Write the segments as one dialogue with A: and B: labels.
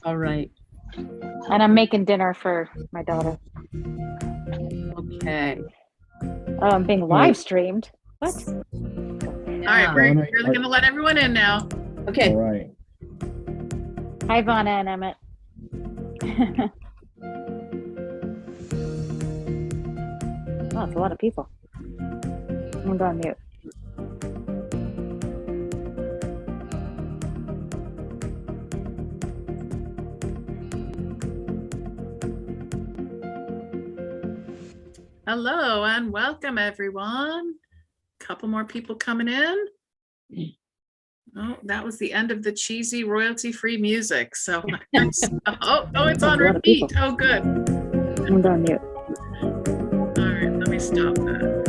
A: All right.
B: And I'm making dinner for my daughter.
A: Okay.
B: Oh, I'm being live streamed. What?
C: All right, we're going to let everyone in now.
A: Okay.
D: All right.
B: Hi, Vonna and Emmett. Oh, it's a lot of people. I'm going to go on mute.
C: Hello and welcome, everyone. Couple more people coming in. Oh, that was the end of the cheesy royalty-free music. So, oh, it's on repeat. Oh, good.
B: I'm going on mute.
C: All right, let me stop that.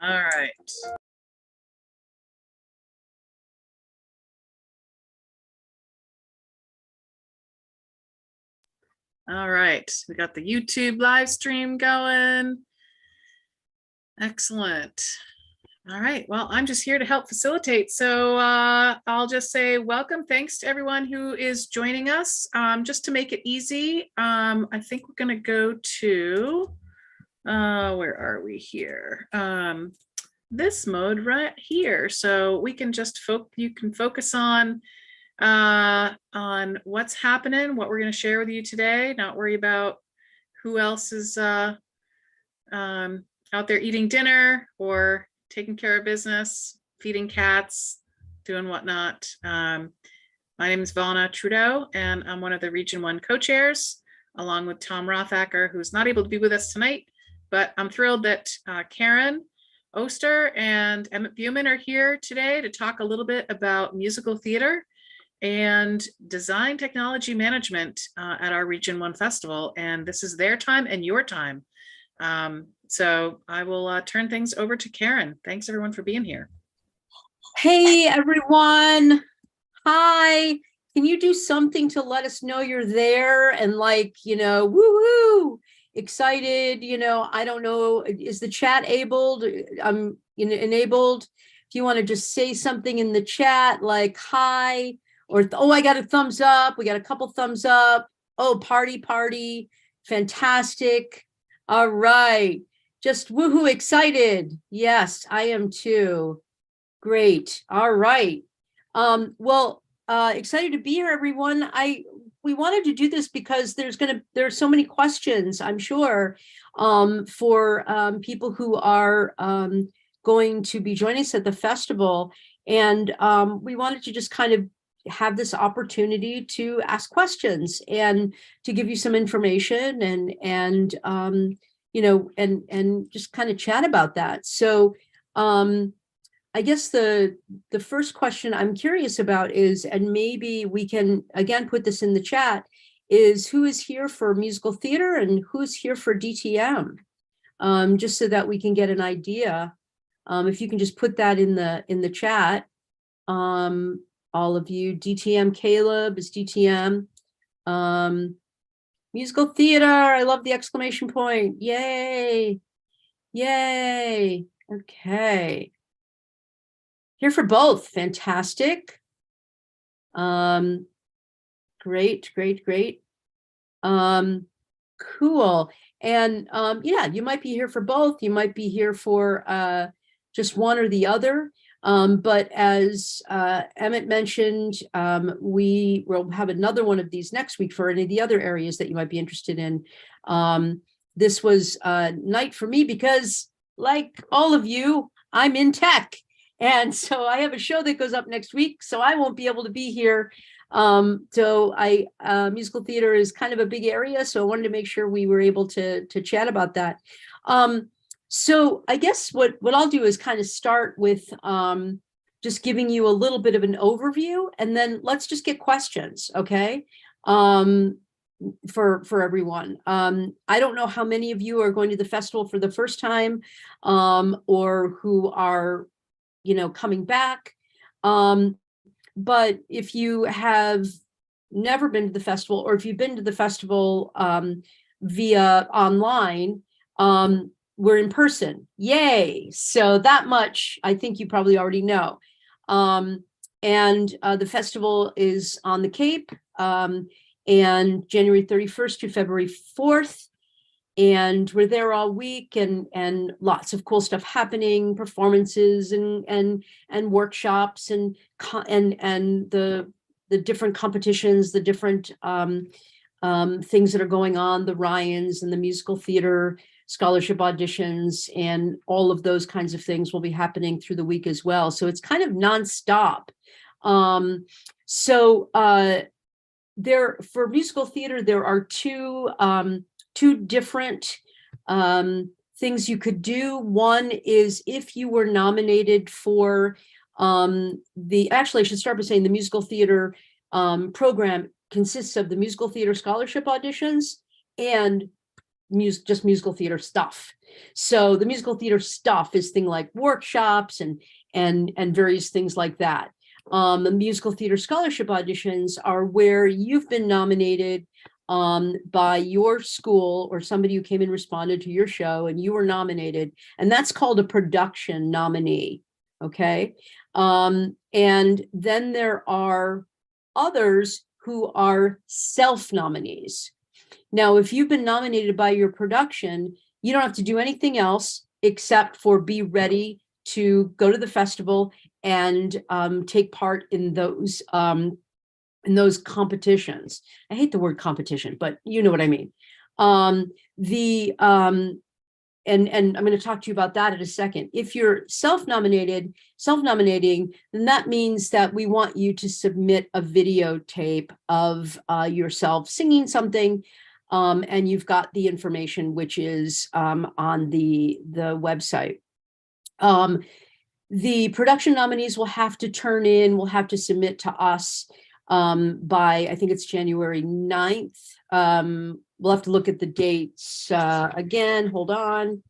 C: All right. All right, we got the YouTube live stream going. Excellent. All right, well, I'm just here to help facilitate. So I'll just say welcome. Thanks to everyone who is joining us. Just to make it easy, I think we're going to go to, where are we here? This mode right here. So we can just you can focus on what's happening, what we're going to share with you today, not worry about who else is out there eating dinner or taking care of business, feeding cats, doing whatnot. My name is Vonna Trudeau, and I'm one of the Region 1 co-chairs, along with Tom Rothacker, who's not able to be with us tonight, but I'm thrilled that Karen Oster and Emmett Buman are here today to talk a little bit about musical theater and design technology management at our Region 1 festival. And this is their time and your time. So I will turn things over to Karen. Thanks everyone for being here.
A: Hey, everyone. Hi. Can you do something to let us know you're there and woo-hoo, excited? I don't know. Is the chat enabled? Enabled. If you want to just say something in the chat like hi, or I got a thumbs up. We got a couple thumbs up. Oh, party. Fantastic. All right. Just woohoo, excited. Yes, I am too. Great. All right. Excited to be here, everyone. We wanted to do this because there's so many questions, I'm sure, for people who are going to be joining us at the festival. And we wanted to just kind of have this opportunity to ask questions and to give you some information and just kind of chat about that. So I guess the first question I'm curious about is, and maybe we can again put this in the chat, is who is here for musical theater and who's here for DTM, just so that we can get an idea. If you can just put that in the chat, all of you. DTM, Caleb is DTM. Musical theater, I love the exclamation point. Yay. Okay. Here for both. Fantastic. Great. Cool. And you might be here for both. You might be here for just one or the other. But as Emmett mentioned, we will have another one of these next week for any of the other areas that you might be interested in. This was a night for me because, like all of you, I'm in tech. And so I have a show that goes up next week, so I won't be able to be here. Musical theater is kind of a big area, so I wanted to make sure we were able to chat about that. So I guess what I'll do is kind of start with just giving you a little bit of an overview, and then let's just get questions, okay? For everyone. I don't know how many of you are going to the festival for the first time, or who are coming back. But if you have never been to the festival, or if you've been to the festival via online, we're in person. Yay. So that much, I think you probably already know. And the festival is on the Cape, and January 31st to February 4th. And we're there all week, and lots of cool stuff happening, performances and workshops and the different competitions, the different things that are going on, the Ryans and the musical theater scholarship auditions, and all of those kinds of things will be happening through the week as well. So it's kind of nonstop. There for musical theater, there are two different things you could do. One is if you were nominated for actually I should start by saying the musical theater program consists of the musical theater scholarship auditions and just musical theater stuff. So the musical theater stuff is things like workshops and various things like that. The musical theater scholarship auditions are where you've been nominated by your school or somebody who came and responded to your show and you were nominated, and that's called a production nominee. Okay. And then there are others who are self-nominees. Now, if you've been nominated by your production, you don't have to do anything else except for be ready to go to the festival and take part in those competitions. I hate the word competition, but you know what I mean. And I'm going to talk to you about that in a second. If you're self-nominating, then that means that we want you to submit a videotape of yourself singing something, and you've got the information, which is on the website. The production nominees will have to submit to us by, I think it's January 9th. We'll have to look at the dates again. Hold on.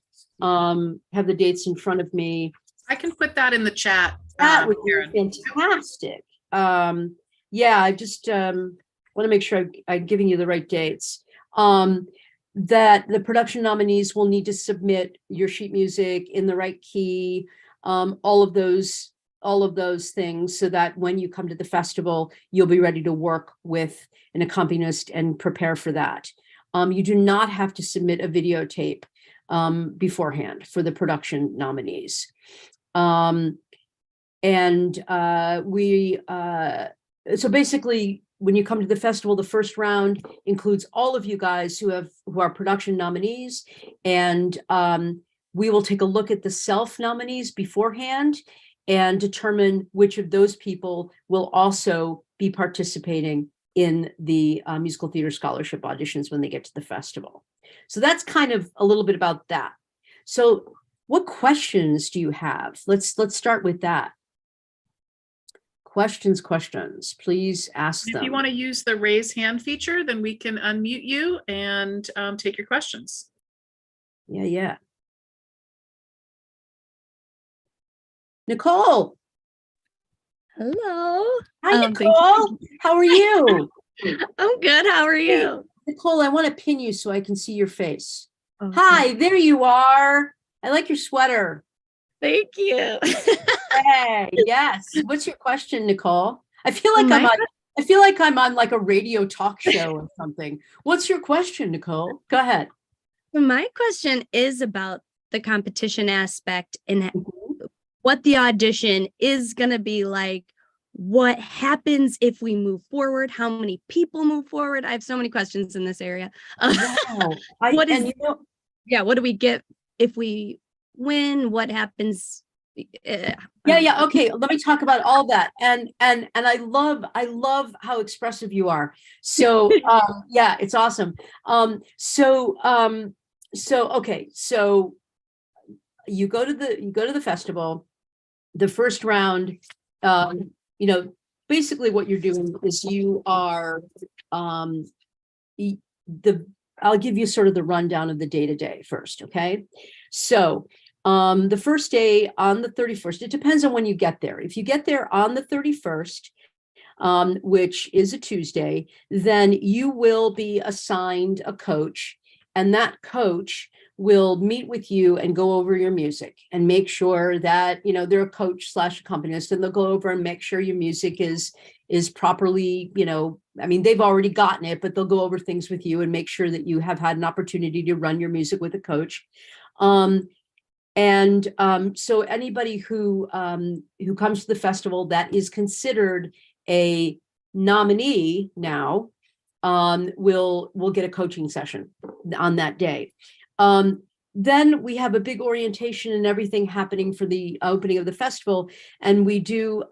A: Have the dates in front of me.
C: I can put that in the chat.
A: That would be fantastic. Yeah, I just want to make sure I'm giving you the right dates. That the production nominees will need to submit your sheet music in the right key, all of those things, so that when you come to the festival, you'll be ready to work with an accompanist and prepare for that. You do not have to submit a videotape beforehand for the production nominees. So basically, when you come to the festival, the first round includes all of you guys who are production nominees, and we will take a look at the self nominees beforehand and determine which of those people will also be participating in the musical theater scholarship auditions when they get to the festival. So that's kind of a little bit about that. So what questions do you have? Let's start with that. Questions, please ask them.
C: If you want to use the raise hand feature, then we can unmute you and take your questions.
A: Yeah. Nicole.
D: Hello.
A: Hi, Nicole. How are you?
D: I'm good. How are you?
A: Hey, Nicole, I want to pin you so I can see your face.
D: Okay.
A: Hi, there you are. I like your sweater.
D: Thank you.
A: Hey, yes. What's your question, Nicole? I feel like I'm on like a radio talk show or something. What's your question, Nicole? Go ahead.
D: My question is about the competition aspect and what the audition is going to be like. What happens if we move forward? How many people move forward? I have so many questions in this area.
A: Wow.
D: What do we get if we win? What happens?
A: Yeah. Okay. Let me talk about all that. And I love how expressive you are. So, yeah, it's awesome. So you go to the festival, the first round, basically what you're doing is you are, I'll give you sort of the rundown of the day-to-day first. Okay. So, the first day on the 31st, it depends on when you get there. If you get there on the 31st, which is a Tuesday, then you will be assigned a coach, and that coach will meet with you and go over your music and make sure that, you know, they're a coach slash accompanist, and they'll go over and make sure your music is properly, you know, I mean, they've already gotten it, but they'll go over things with you and make sure that you have had an opportunity to run your music with a coach. So anybody who comes to the festival that is considered a nominee now will get a coaching session on that day. Then we have a big orientation and everything happening for the opening of the festival, and we do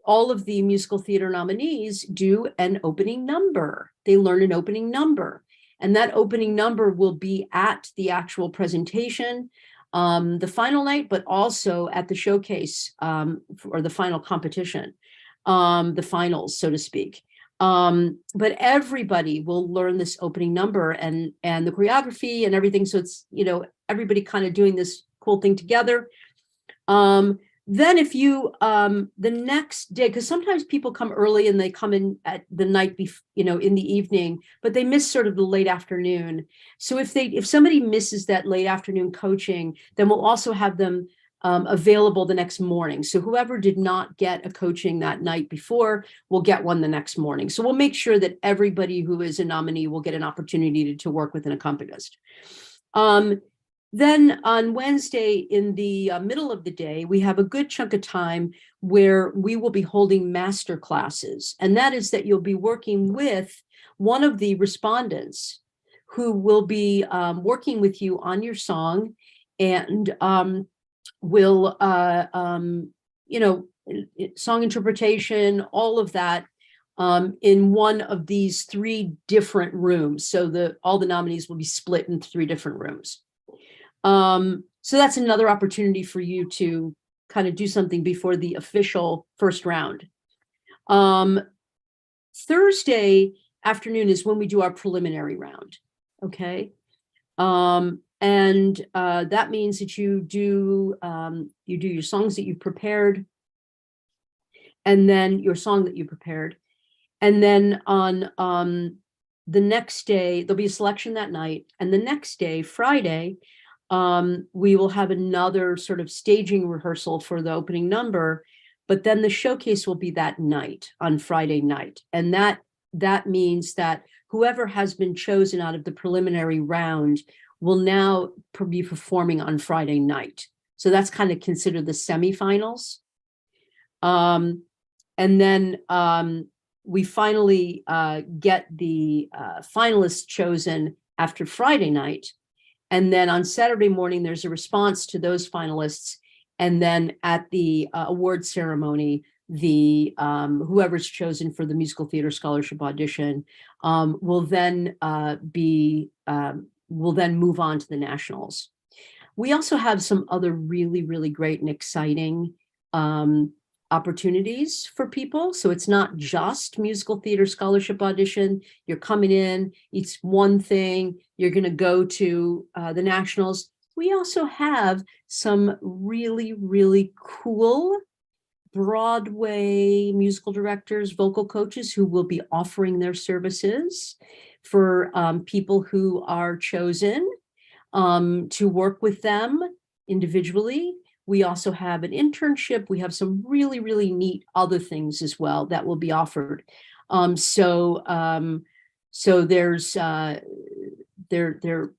A: all of the musical theater nominees do an opening number. They learn an opening number, and that opening number will be at the actual presentation, the final night, but also at the showcase or the final competition, the finals, so to speak. But everybody will learn this opening number and the choreography and everything. So it's, you know, everybody kind of doing this cool thing together. Then if you, the next day, because sometimes people come early and they come in at the night before, you know, in the evening, but they miss sort of the late afternoon. So if somebody misses that late afternoon coaching, then we'll also have them available the next morning. So whoever did not get a coaching that night before will get one the next morning. So we'll make sure that everybody who is a nominee will get an opportunity to work with an accompanist. Then on Wednesday in the middle of the day, we have a good chunk of time where we will be holding master classes. And that is that you'll be working with one of the respondents who will be working with you on your song and will, you know, song interpretation, all of that in one of these 3 different rooms. So all the nominees will be split in 3 different rooms. So that's another opportunity for you to kind of do something before the official first round. Thursday afternoon is when we do our preliminary round. Okay. That means that you do your songs that you've prepared, and then your song that you prepared. And then on the next day, there'll be a selection that night. And the next day, Friday, we will have another sort of staging rehearsal for the opening number, but then the showcase will be that night on Friday night. And that means that whoever has been chosen out of the preliminary round will now be performing on Friday night. So that's kind of considered the semifinals. And then we finally get the finalists chosen after Friday night. And then on Saturday morning, there's a response to those finalists. And then at the award ceremony, the whoever's chosen for the musical theater scholarship audition will then move on to the nationals. We also have some other really, really great and exciting opportunities for people. So it's not just musical theater scholarship audition. You're coming in, it's one thing, you're going to go to the nationals. We also have some really, really cool Broadway musical directors, vocal coaches who will be offering their services for people who are chosen to work with them individually. We also have an internship. We have some really, really neat other things as well that will be offered. So there's there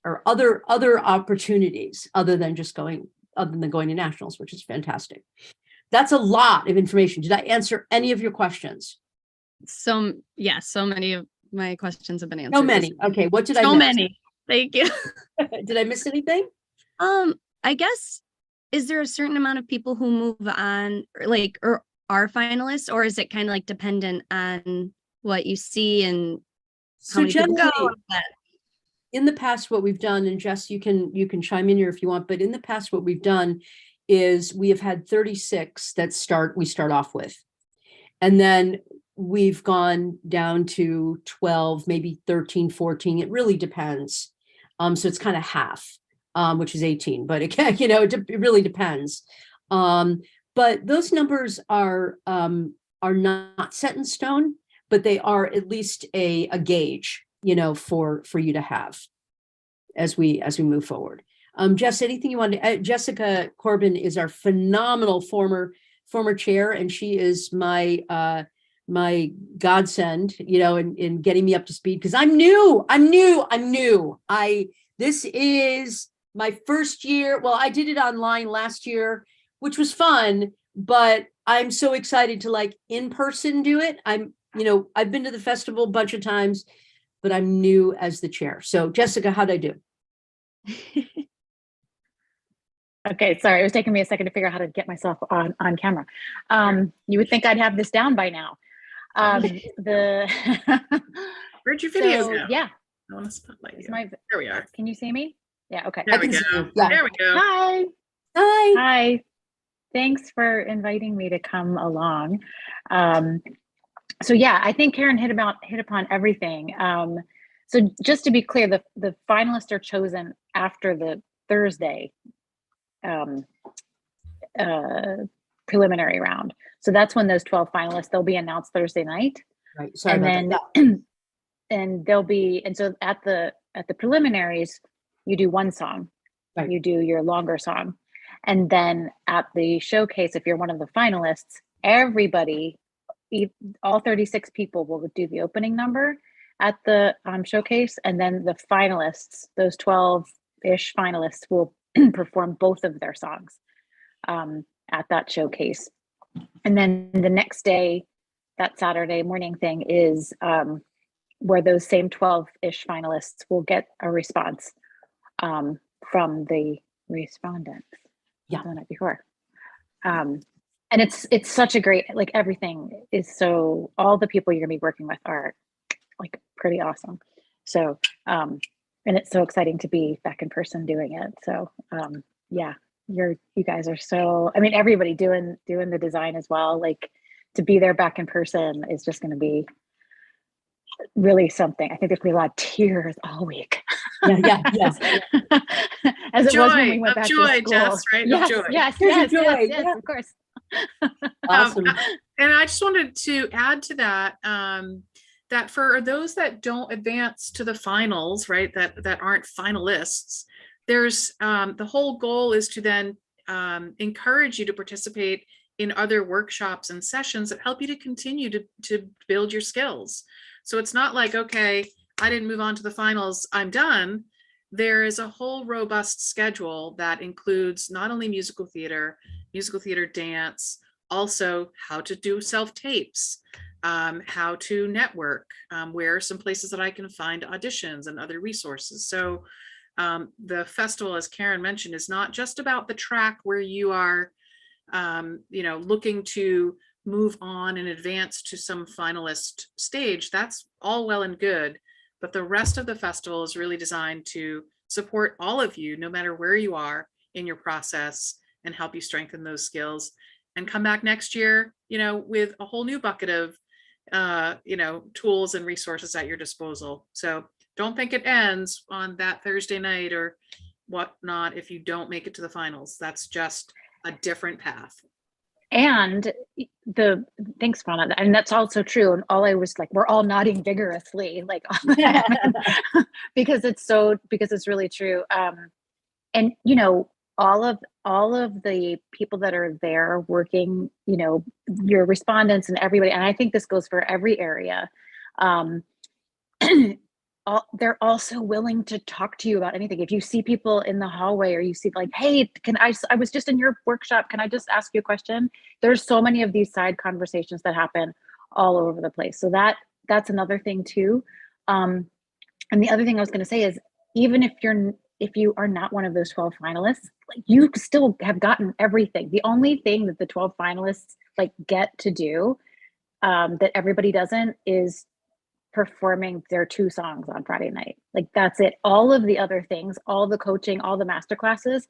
A: are other opportunities other than going to nationals, which is fantastic. That's a lot of information. Did I answer any of your questions?
D: So many of my questions have been answered.
A: So many. Okay. What did I miss?
D: So many. Thank you.
A: Did I miss anything?
D: I guess, is there a certain amount of people who move on or are finalists, or is it kind of like dependent on what you see and how many people go?
A: In the past, what we've done, and Jess, you can chime in here if you want, but in the past, what we've done is we have had 36 that we start off with. And then we've gone down to 12, maybe 13, 14. It really depends. So it's kind of half, which is 18, but it it really depends. But those numbers are not set in stone, but they are at least a gauge, for you to have. as we move forward. Jess, anything you want to Jessica Corbin is our phenomenal former chair, and she is my godsend, in getting me up to speed, because I'm new. This is my first year. Well, I did it online last year, which was fun, but I'm so excited to like in person do it. I've been to the festival a bunch of times, but I'm new as the chair. So Jessica, how'd I do?
B: Okay, sorry, it was taking me a second to figure out how to get myself on camera. You would think I'd have this down by now.
C: Where'd your video
B: So,
C: go?
B: yeah,
C: I want to spotlight you.
B: my,
C: There we are.
B: can you see me? Yeah, okay.
C: There we
A: can see
C: go.
A: you. Yeah.
C: There we go.
B: Hi.
A: Hi.
B: Hi. Thanks for inviting me to come along. So yeah, I think Karen hit upon everything. So just to be clear, the finalists are chosen after the Thursday preliminary round. So that's when those 12 finalists, they'll be announced Thursday night.
A: Right. Sorry
B: And
A: about
B: then
A: that.
B: and so at the preliminaries, you do one song,
A: Right.
B: you do your longer song. And then at the showcase, if you're one of the finalists, everybody, all 36 people will do the opening number at the showcase. And then the finalists, those 12-ish finalists, will perform both of their songs at that showcase. And then the next day, that Saturday morning thing is where those same 12-ish finalists will get a response from the respondents.
A: Yeah.
B: The night before. And it's such a great, like, everything is so, all the people you're gonna be working with are like pretty awesome. So and it's so exciting to be back in person doing it. So yeah, you guys are so, I mean, everybody doing the design as well, like, to be there back in person is just going to be really something. I think there's gonna be a lot of tears all week.
A: Yeah.
B: As it was when
C: Joy,
B: we went
C: of
B: back
C: joy,
B: to school.
C: Jess, right? Of
B: Yes,
C: joy.
B: yes,
A: Tears of
B: yes,
A: joy,
B: yes,
A: yeah.
B: of course.
A: Awesome.
C: And I just wanted to add to that, that for those that don't advance to the finals, right, that aren't finalists, there's the whole goal is to then encourage you to participate in other workshops and sessions that help you to continue to build your skills. So it's not like, okay, I didn't move on to the finals, I'm done. There is a whole robust schedule that includes not only musical theater dance, also how to do self-tapes, how to network, where are some places that I can find auditions and other resources. So the festival, as Karen mentioned, is not just about the track where you are looking to move on and advance to some finalist stage. That's all well and good, but the rest of the festival is really designed to support all of you, no matter where you are in your process, and help you strengthen those skills and come back next year, with a whole new bucket of, tools and resources at your disposal. So don't think it ends on that Thursday night or whatnot if you don't make it to the finals. That's just a different path.
B: And thanks, Fauna, and that's also true. And all I was like, we're all nodding vigorously, like, because it's really true. And all of the people that are there working, your respondents and everybody, and I think this goes for every area. They're also willing to talk to you about anything. If you see people in the hallway, or you see like, hey, I was just in your workshop, can I just ask you a question? There's so many of these side conversations that happen all over the place. So that's another thing too. And the other thing I was going to say is, even if you are not one of those 12 finalists, like, you still have gotten everything. The only thing that the 12 finalists get to do that everybody doesn't is performing their 2 songs on Friday night. Like, that's it. All of the other things, all the coaching, all the master classes,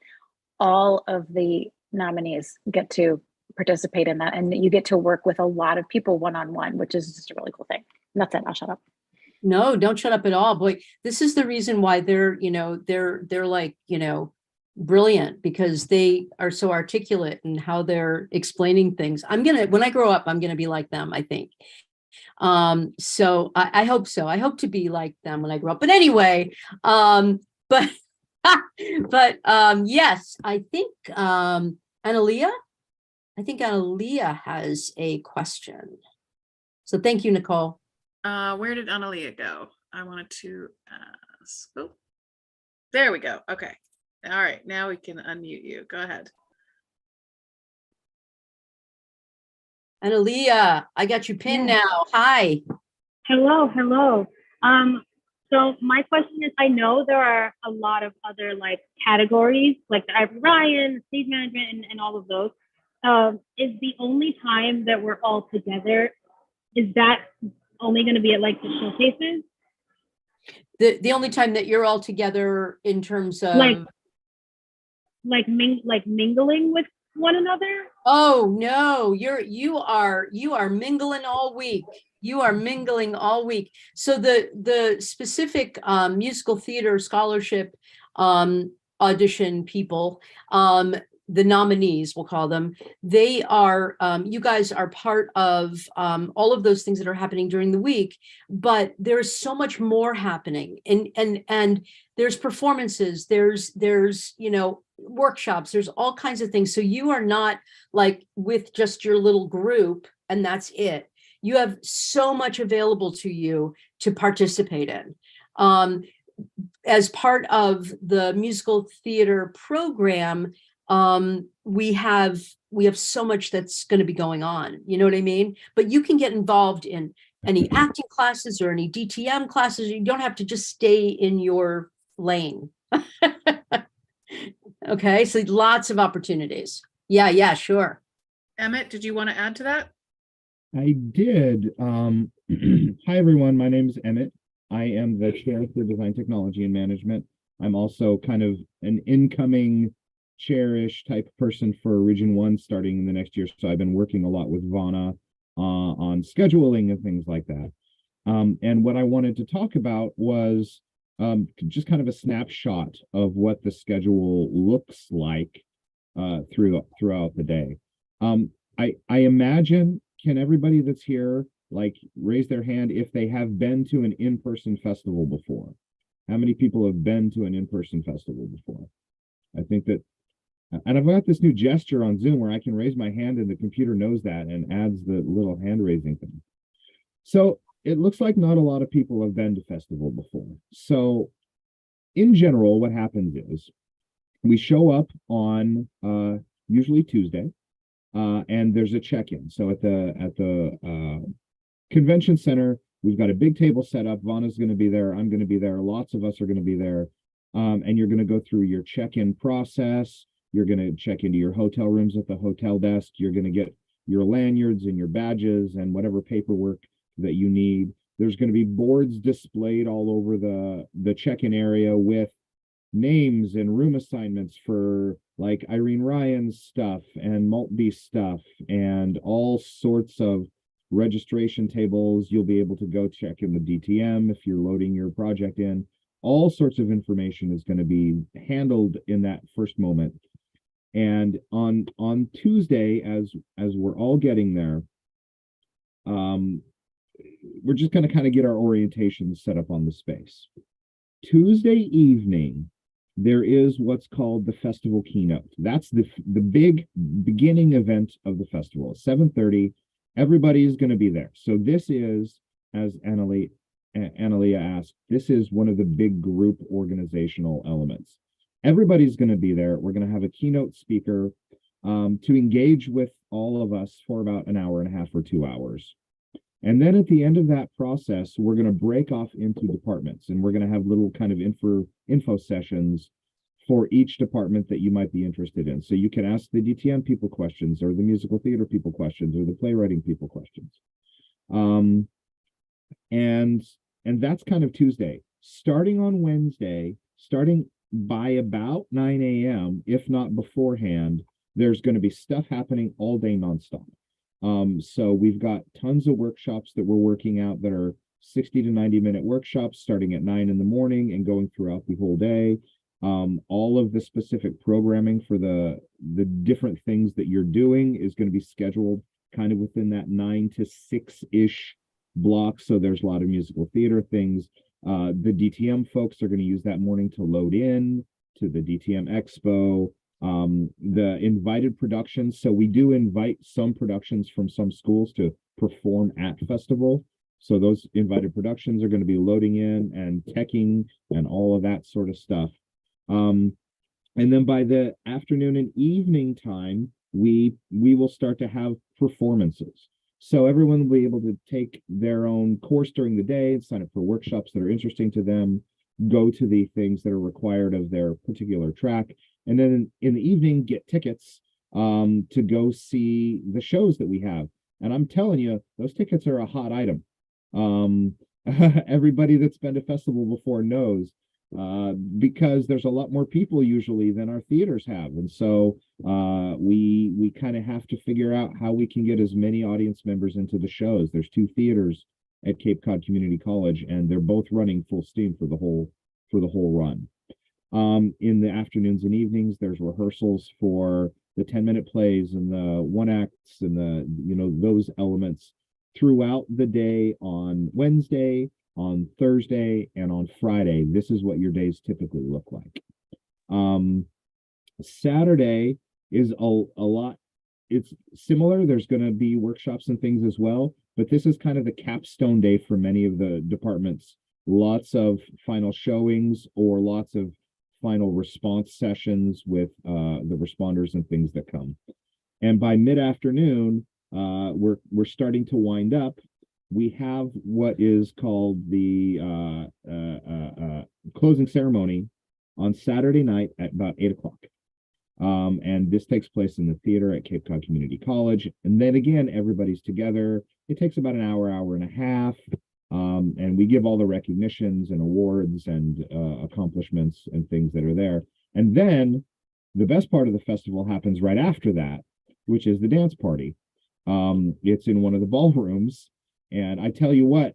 B: all of the nominees get to participate in that. And you get to work with a lot of people one-on-one, which is just a really cool thing. And that's it. I'll shut up.
A: No, don't shut up at all. Boy, this is the reason why they're like, brilliant, because they are so articulate in how they're explaining things. When I grow up, I'm going to be like them, I think. So I hope so. I hope to be like them when I grow up. But anyway, but yes, I think Analia has a question. So thank you, Nicole.
C: Where did Analia go? I wanted to ask. Oh, there we go. Okay. All right. Now we can unmute you. Go ahead.
A: Analia, I got you pinned now. Hi.
E: Hello. So my question is, I know there are a lot of other like categories, like the Ivory Ryan, stage management, and all of those. Is the only time that we're all together, is that only going to be at like the showcases?
A: The only time that you're all together in terms of
E: like mingling with one another?
A: Oh no, you are mingling all week. You are mingling all week. So the specific musical theater scholarship audition people, the nominees, we'll call them, they are, you guys are part of all of those things that are happening during the week, but there's so much more happening, and there's performances, there's workshops, there's all kinds of things. So you are not like with just your little group and that's it. You have so much available to you to participate in. As part of the musical theater program, we have so much that's going to be going on, you know what I mean? But you can get involved in any acting classes or any DTM classes. You don't have to just stay in your lane. Okay, so lots of opportunities. Yeah, sure.
C: Emmett, did you want to add to that?
F: I did. Hi, everyone. My name is Emmett. I am the chair for design technology and management. I'm also kind of an incoming chairish type person for Region 1 starting in the next year. So I've been working a lot with Vana on scheduling and things like that. And what I wanted to talk about was just kind of a snapshot of what the schedule looks like throughout the day. I imagine, can everybody that's here like raise their hand if they have been to an in-person festival before? How many people have been to an in-person festival before? I think that, and I've got this new gesture on Zoom where I can raise my hand and the computer knows that and adds the little hand raising thing. So it looks like not a lot of people have been to festival before. So in general, what happens is we show up on usually Tuesday, and there's a check-in. So at the convention center, we've got a big table set up. Vana's going to be there. I'm going to be there. Lots of us are going to be there. And you're going to go through your check-in process. You're going to check into your hotel rooms at the hotel desk. You're going to get your lanyards and your badges and whatever paperwork that you need. There's going to be boards displayed all over the check-in area with names and room assignments for like Irene Ryan's stuff and Maltby stuff and all sorts of registration tables. You'll be able to go check in the DTM if you're loading your project in. All sorts of information is going to be handled in that first moment. And on Tuesday, as we're all getting there, we're just going to kind of get our orientation set up on the space. Tuesday evening, there is what's called the festival keynote. That's the big beginning event of the festival. At 7:30, everybody is going to be there. So this is, as Analia asked, this is one of the big group organizational elements. Everybody's going to be there. We're going to have a keynote speaker to engage with all of us for about an hour and a half or 2 hours. And then at the end of that process, we're going to break off into departments, and we're going to have little kind of info sessions for each department that you might be interested in. So you can ask the DTM people questions, or the musical theater people questions, or the playwriting people questions. And that's kind of Tuesday. Starting on Wednesday, starting by about 9 a.m., if not beforehand, there's going to be stuff happening all day nonstop. So we've got tons of workshops that we're working out that are 60 to 90-minute workshops starting at 9 in the morning and going throughout the whole day. All of the specific programming for the different things that you're doing is going to be scheduled kind of within that 9 to 6-ish block. So there's a lot of musical theater things. The DTM folks are going to use that morning to load in to the DTM Expo. The invited productions. So we do invite some productions from some schools to perform at festival. So those invited productions are going to be loading in and teching and all of that sort of stuff. And then by the afternoon and evening time, we will start to have performances. So everyone will be able to take their own course during the day and sign up for workshops that are interesting to them, go to the things that are required of their particular track, and then in the evening get tickets to go see the shows that we have. And I'm telling you, those tickets are a hot item. Everybody that's been to festival before knows, because there's a lot more people usually than our theaters have. And so we kind of have to figure out how we can get as many audience members into the shows. There's 2 theaters at Cape Cod Community College, and they're both running full steam for the whole run. In the afternoons and evenings, there's rehearsals for the 10-minute plays and the 1-acts and the, those elements throughout the day on Wednesday, on Thursday, and on Friday. This is what your days typically look like. Saturday is a lot. It's similar. There's going to be workshops and things as well, but this is kind of the capstone day for many of the departments. Lots of final showings or lots of final response sessions with the responders and things that come. And by mid-afternoon, we're starting to wind up. We have what is called the closing ceremony on Saturday night at about 8 o'clock. And this takes place in the theater at Cape Cod Community College. And then again, everybody's together. It takes about an hour, hour and a half. And we give all the recognitions and awards and accomplishments and things that are there. And then the best part of the festival happens right after that, which is the dance party. It's in one of the ballrooms. And I tell you what,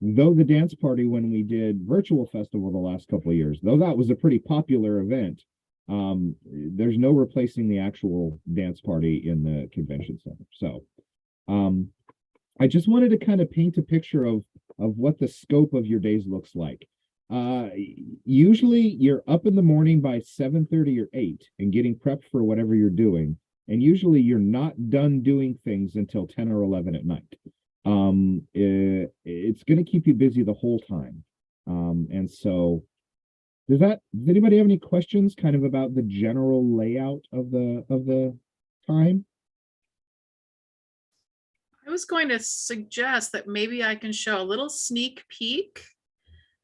F: though the dance party when we did virtual festival the last couple of years, though that was a pretty popular event, there's no replacing the actual dance party in the convention center. So I just wanted to kind of paint a picture of what the scope of your days looks like. Usually you're up in the morning by 7:30 or 8 and getting prepped for whatever you're doing. And usually you're not done doing things until 10 or 11 at night. It's going to keep you busy the whole time. And so does anybody have any questions kind of about the general layout of the time?
C: I was going to suggest that maybe I can show a little sneak peek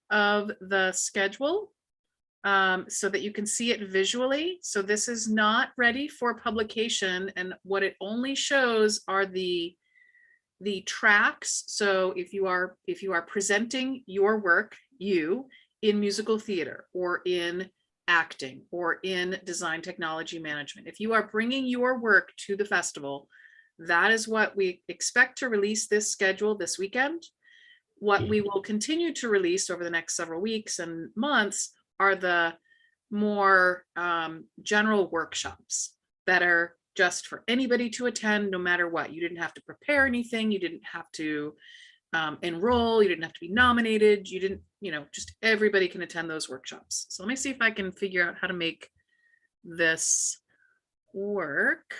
C: of the schedule so that you can see it visually. So this is not ready for publication, and what it only shows are the tracks. So if you are presenting your work, in musical theater or in acting or in design technology management, if you are bringing your work to the festival, that is what we expect to release this schedule this weekend. What we will continue to release over the next several weeks and months are the more general workshops that are just for anybody to attend, no matter what. You didn't have to prepare anything. You didn't have to enroll. You didn't have to be nominated. You didn't, just everybody can attend those workshops. So let me see if I can figure out how to make this work.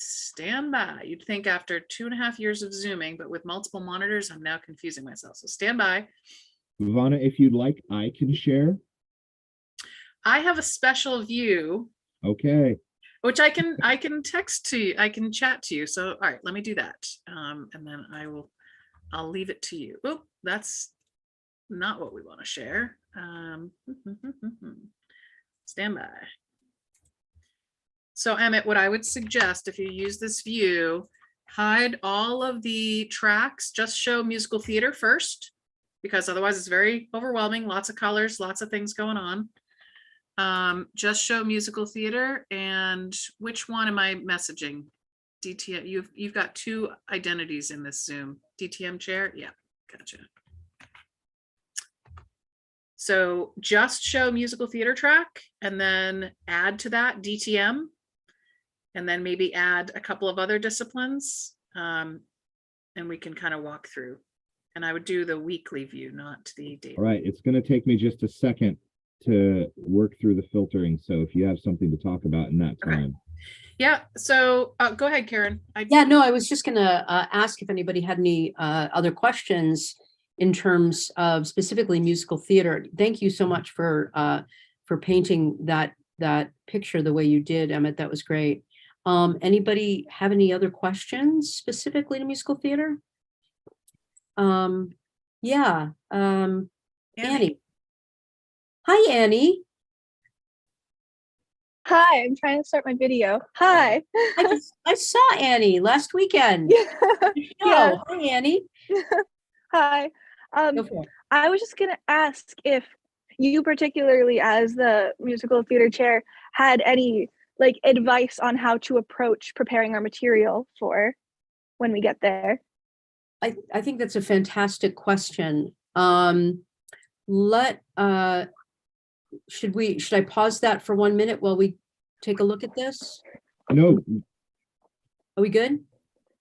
C: Stand by. You'd think after 2.5 years of Zooming, but with multiple monitors, I'm now confusing myself. So stand by.
F: Ivana, if you'd like, I can share.
C: I have a special view.
F: Okay.
C: Which I can text to you. I can chat to you. So, all right, let me do that. And then I'll leave it to you. Oh, that's not what we want to share. Stand by. So Emmett, what I would suggest, if you use this view, hide all of the tracks, just show musical theater first, because otherwise it's very overwhelming. Lots of colors, lots of things going on. Just show musical theater. And which one am I messaging? DTM, you've got 2 identities in this Zoom. DTM chair, yeah, gotcha. So just show musical theater track and then add to that DTM. And then maybe add a couple of other disciplines, and we can kind of walk through. And I would do the weekly view, not the daily.
F: All right, it's going to take me just a second to work through the filtering. So if you have something to talk about in that
C: Okay.
F: time.
C: Yeah, so go ahead, Karen.
A: Yeah, no, I was just gonna ask if anybody had any other questions in terms of specifically musical theater. Thank you so much for painting that picture the way you did, Emmett. That was great. Anybody have any other questions specifically to musical theater? Yeah, Annie. Hi, Annie.
G: Hi, I'm trying to start my video. Hi.
A: I saw Annie last weekend.
G: Yeah. Yeah.
A: Hi, Annie.
G: Hi.
A: Go for it.
G: I was just gonna ask if you, particularly as the musical theater chair, had any like advice on how to approach preparing our material for when we get there.
A: I think that's a fantastic question. Should I pause that for 1 minute while we take a look at this?
F: No,
A: Are we good?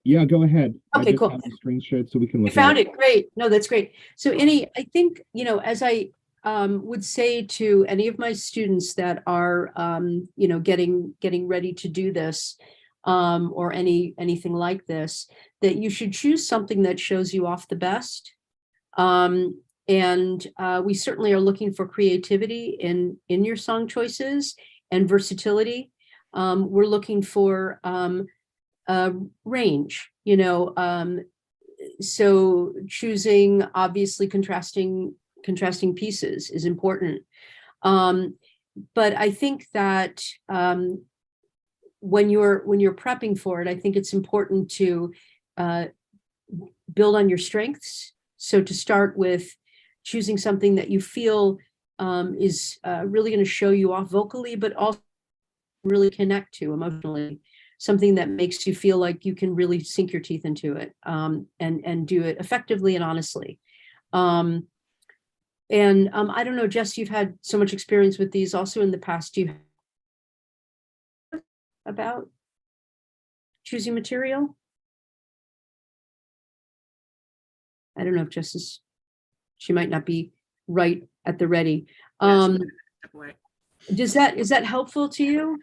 F: yeah, go ahead.
A: Okay,
F: I just
A: cool.
F: have the screen shared so we can
A: You
F: look
A: found
F: at
A: it. Great. No, that's great. So Annie, I think, as I would say to any of my students that are, getting ready to do this, or anything like this, that you should choose something that shows you off the best. And we certainly are looking for creativity in your song choices and versatility. We're looking for range, so choosing obviously contrasting pieces is important. But I think that when you're prepping for it, I think it's important to build on your strengths. So to start with choosing something that you feel is really going to show you off vocally, but also really connect to emotionally, something that makes you feel like you can really sink your teeth into it, and do it effectively and honestly. I don't know, Jess, you've had so much experience with these also in the past. Do you about choosing material? I don't know if Jess she might not be right at the ready. Is that helpful to you?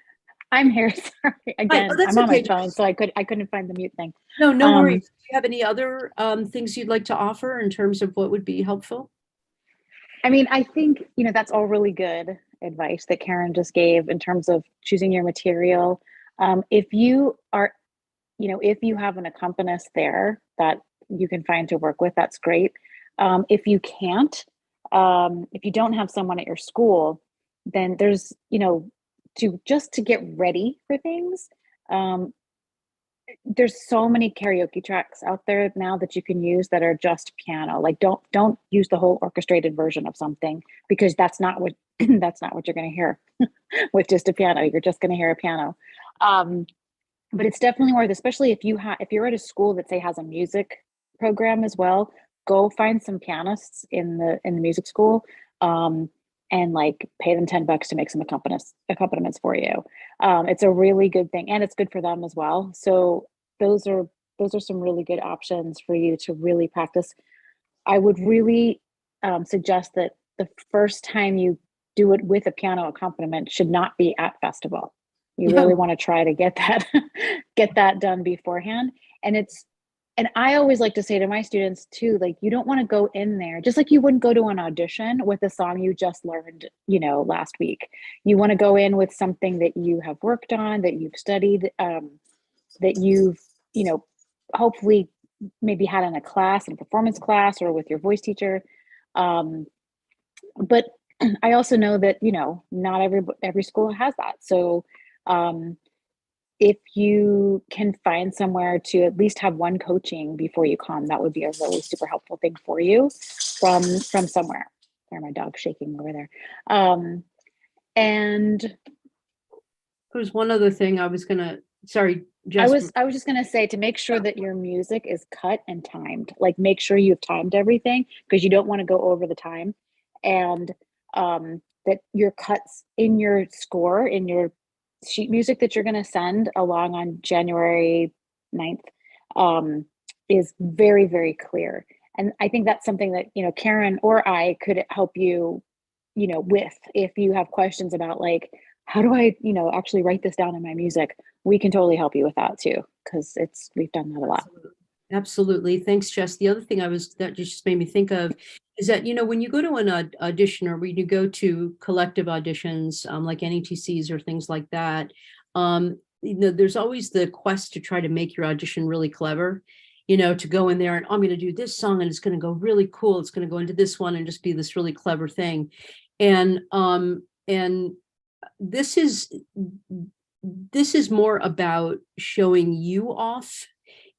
B: I'm here. Sorry. Again,
A: that's
B: I'm on my
A: okay.
B: phone, so I couldn't find the mute thing.
A: No worries. Do you have any other things you'd like to offer in terms of what would be helpful?
B: I mean, I think, that's all really good advice that Karen just gave in terms of choosing your material. If you are, if you have an accompanist there that you can find to work with, that's great. If you can't, if you don't have someone at your school, then there's, to get ready for things. There's so many karaoke tracks out there now that you can use that are just piano. Like don't use the whole orchestrated version of something, because that's not what that's not what you're going to hear with just a piano. You're just going to hear a piano. But it's definitely worth, especially if you're at a school that say has a music program as well, go find some pianists in the music school, and like pay them $10 to make some accompaniments for you. It's a really good thing, and it's good for them as well. So those are some really good options for you to really practice. I would really suggest that the first time you do it with a piano accompaniment should not be at festival. You really want to try to get that done beforehand. And I always like to say to my students too, like, you don't want to go in there just like you wouldn't go to an audition with a song you just learned, last week. You want to go in with something that you have worked on, that you've studied, that you've, hopefully maybe had in a class, in a performance class, or with your voice teacher. But I also know that, not every school has that. So, if you can find somewhere to at least have one coaching before you come, that would be a really super helpful thing for you from somewhere. There, my dog's shaking over there. And
A: there's one other thing I was gonna, sorry, Jess.
B: I was just gonna say, to make sure that your music is cut and timed, like make sure you've timed everything, because you don't want to go over the time, and that your cuts in your score, in your sheet music that you're going to send along on January 9th, is very, very clear. And I think that's something that, you know, Karen or I could help you, you know, with, if you have questions about like, how do I, you know, actually write this down in my music? We can totally help you with that too, because we've done that a lot.
A: Absolutely. Thanks, Jess. The other thing that just made me think of is that, you know, when you go to an audition, or when you go to collective auditions, like NETCs or things like that, you know, there's always the quest to try to make your audition really clever, you know, to go in there and I'm going to do this song and it's going to go really cool. It's going to go into this one and just be this really clever thing. And this is more about showing you off.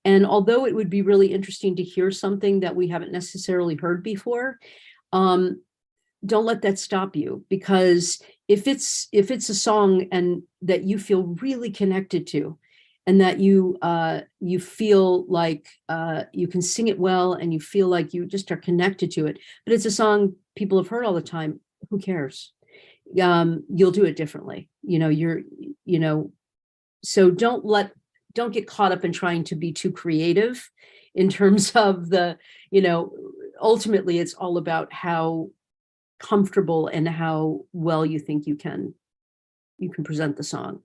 A: And although it would be really interesting to hear something that we haven't necessarily heard before, don't let that stop you, because if it's a song and that you feel really connected to, and that you feel like you can sing it well, and you feel like you just are connected to it, but it's a song people have heard all the time, who cares? You'll do it differently. You know, so don't get caught up in trying to be too creative in terms of the, you know, ultimately it's all about how comfortable and how well you think you can present the song.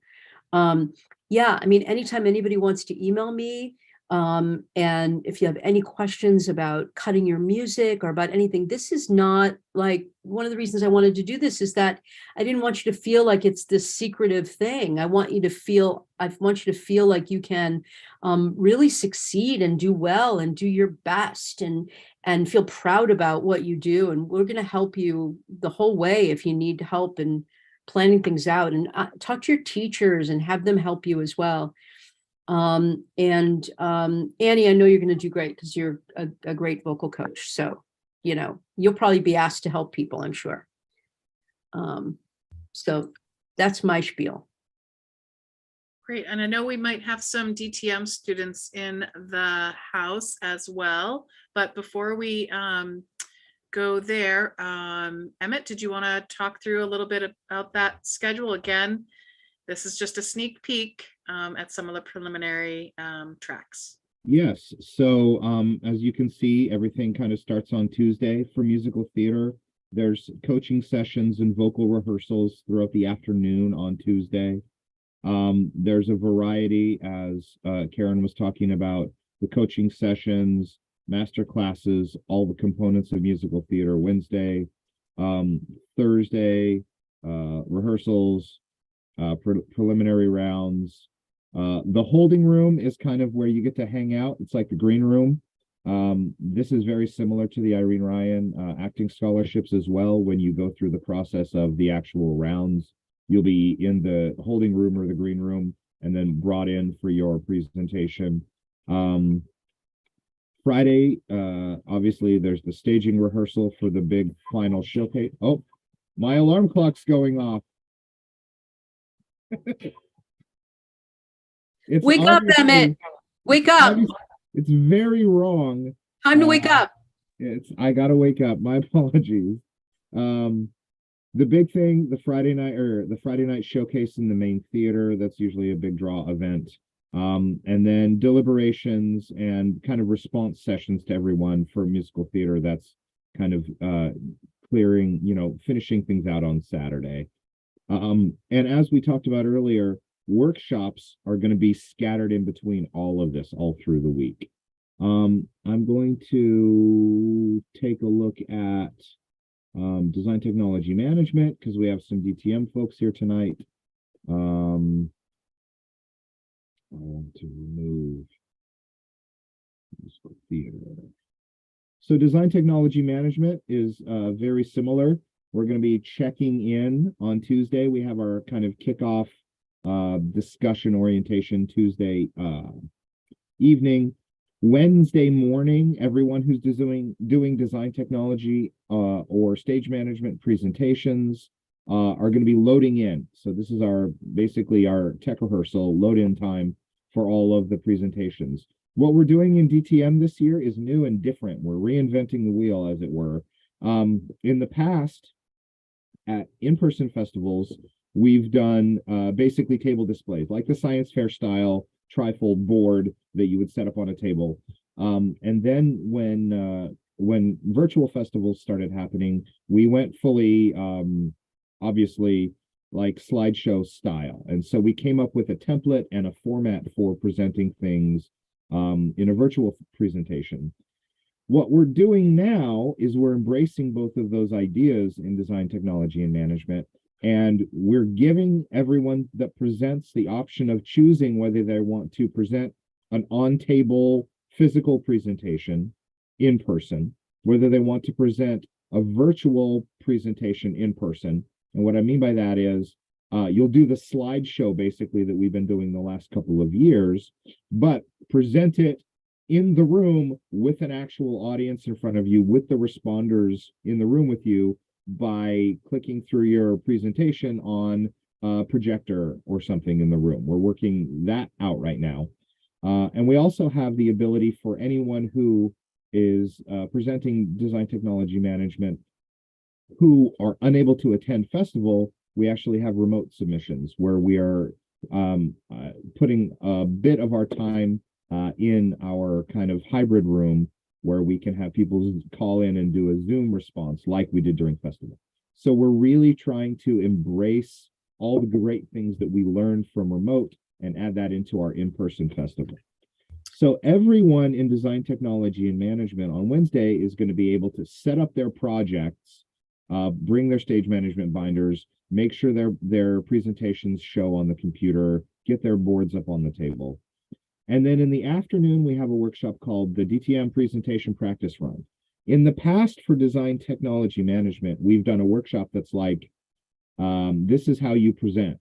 A: Yeah, I mean, anytime anybody wants to email me, and if you have any questions about cutting your music or about anything, this is not like, one of the reasons I wanted to do this is that I didn't want you to feel like it's this secretive thing. I want you to feel like you can really succeed and do well and do your best and feel proud about what you do. And we're going to help you the whole way if you need help in planning things out, and talk to your teachers and have them help you as well. Annie, I know you're going to do great because you're a great vocal coach. So, you know, you'll probably be asked to help people, I'm sure. So that's my spiel.
C: Great. And I know we might have some DTM students in the house as well. But before we go there, Emmett, did you want to talk through a little bit about that schedule? Again, this is just a sneak peek at some of the preliminary tracks.
F: Yes. So as you can see, everything kind of starts on Tuesday for musical theater. There's coaching sessions and vocal rehearsals throughout the afternoon on Tuesday. There's a variety, as Karen was talking about, the coaching sessions, master classes, all the components of musical theater Wednesday, Thursday, rehearsals, preliminary rounds. The holding room is kind of where you get to hang out. It's like the green room. This is very similar to the Irene Ryan acting scholarships as well. When you go through the process of the actual rounds, you'll be in the holding room or the green room and then brought in for your presentation. Friday, obviously there's the staging rehearsal for the big final showcase. Oh, my alarm clock's going off.
A: Wake up, Emmett. Wake up.
F: It's very wrong.
A: Time to wake up.
F: I gotta wake up. My apologies. The big thing, the Friday night showcase in the main theater, that's usually a big draw event. And then deliberations and kind of response sessions to everyone for musical theater. That's kind of clearing, you know, finishing things out on Saturday. And as we talked about earlier, workshops are going to be scattered in between all of this all through the week. I'm going to take a look at design technology management because we have some DTM folks here tonight. I want to remove musical theater. So design technology management is very similar. We're going to be checking in on Tuesday. We have our kind of kickoff discussion orientation Tuesday evening. Wednesday morning, everyone who's doing design technology or stage management presentations are going to be loading in. So this is basically our tech rehearsal load in time for all of the presentations. What we're doing in DTM this year is new and different. We're reinventing the wheel, as it were. In the past, at in-person festivals, we've done basically table displays, like the science fair style trifold board that you would set up on a table. And then when when virtual festivals started happening, we went fully, obviously, like slideshow style. And so we came up with a template and a format for presenting things in a virtual presentation. What we're doing now is we're embracing both of those ideas in design, technology, and management. And we're giving everyone that presents the option of choosing whether they want to present an on-table physical presentation in person, whether they want to present a virtual presentation in person. And what I mean by that is you'll do the slideshow basically that we've been doing the last couple of years, but present it in the room with an actual audience in front of you, with the responders in the room with you, by clicking through your presentation on a projector or something in the room. We're working that out right now. And we also have the ability for anyone who is presenting design technology management who are unable to attend festival. We actually have remote submissions where we are putting a bit of our time in our kind of hybrid room where we can have people call in and do a Zoom response like we did during festival. So we're really trying to embrace all the great things that we learned from remote and add that into our in-person festival. So everyone in design, technology, and management on Wednesday is going to be able to set up their projects, bring their stage management binders, make sure their presentations show on the computer, get their boards up on the table. And then in the afternoon, we have a workshop called the DTM Presentation Practice Run. In the past, for design technology management, we've done a workshop that's like, this is how you present.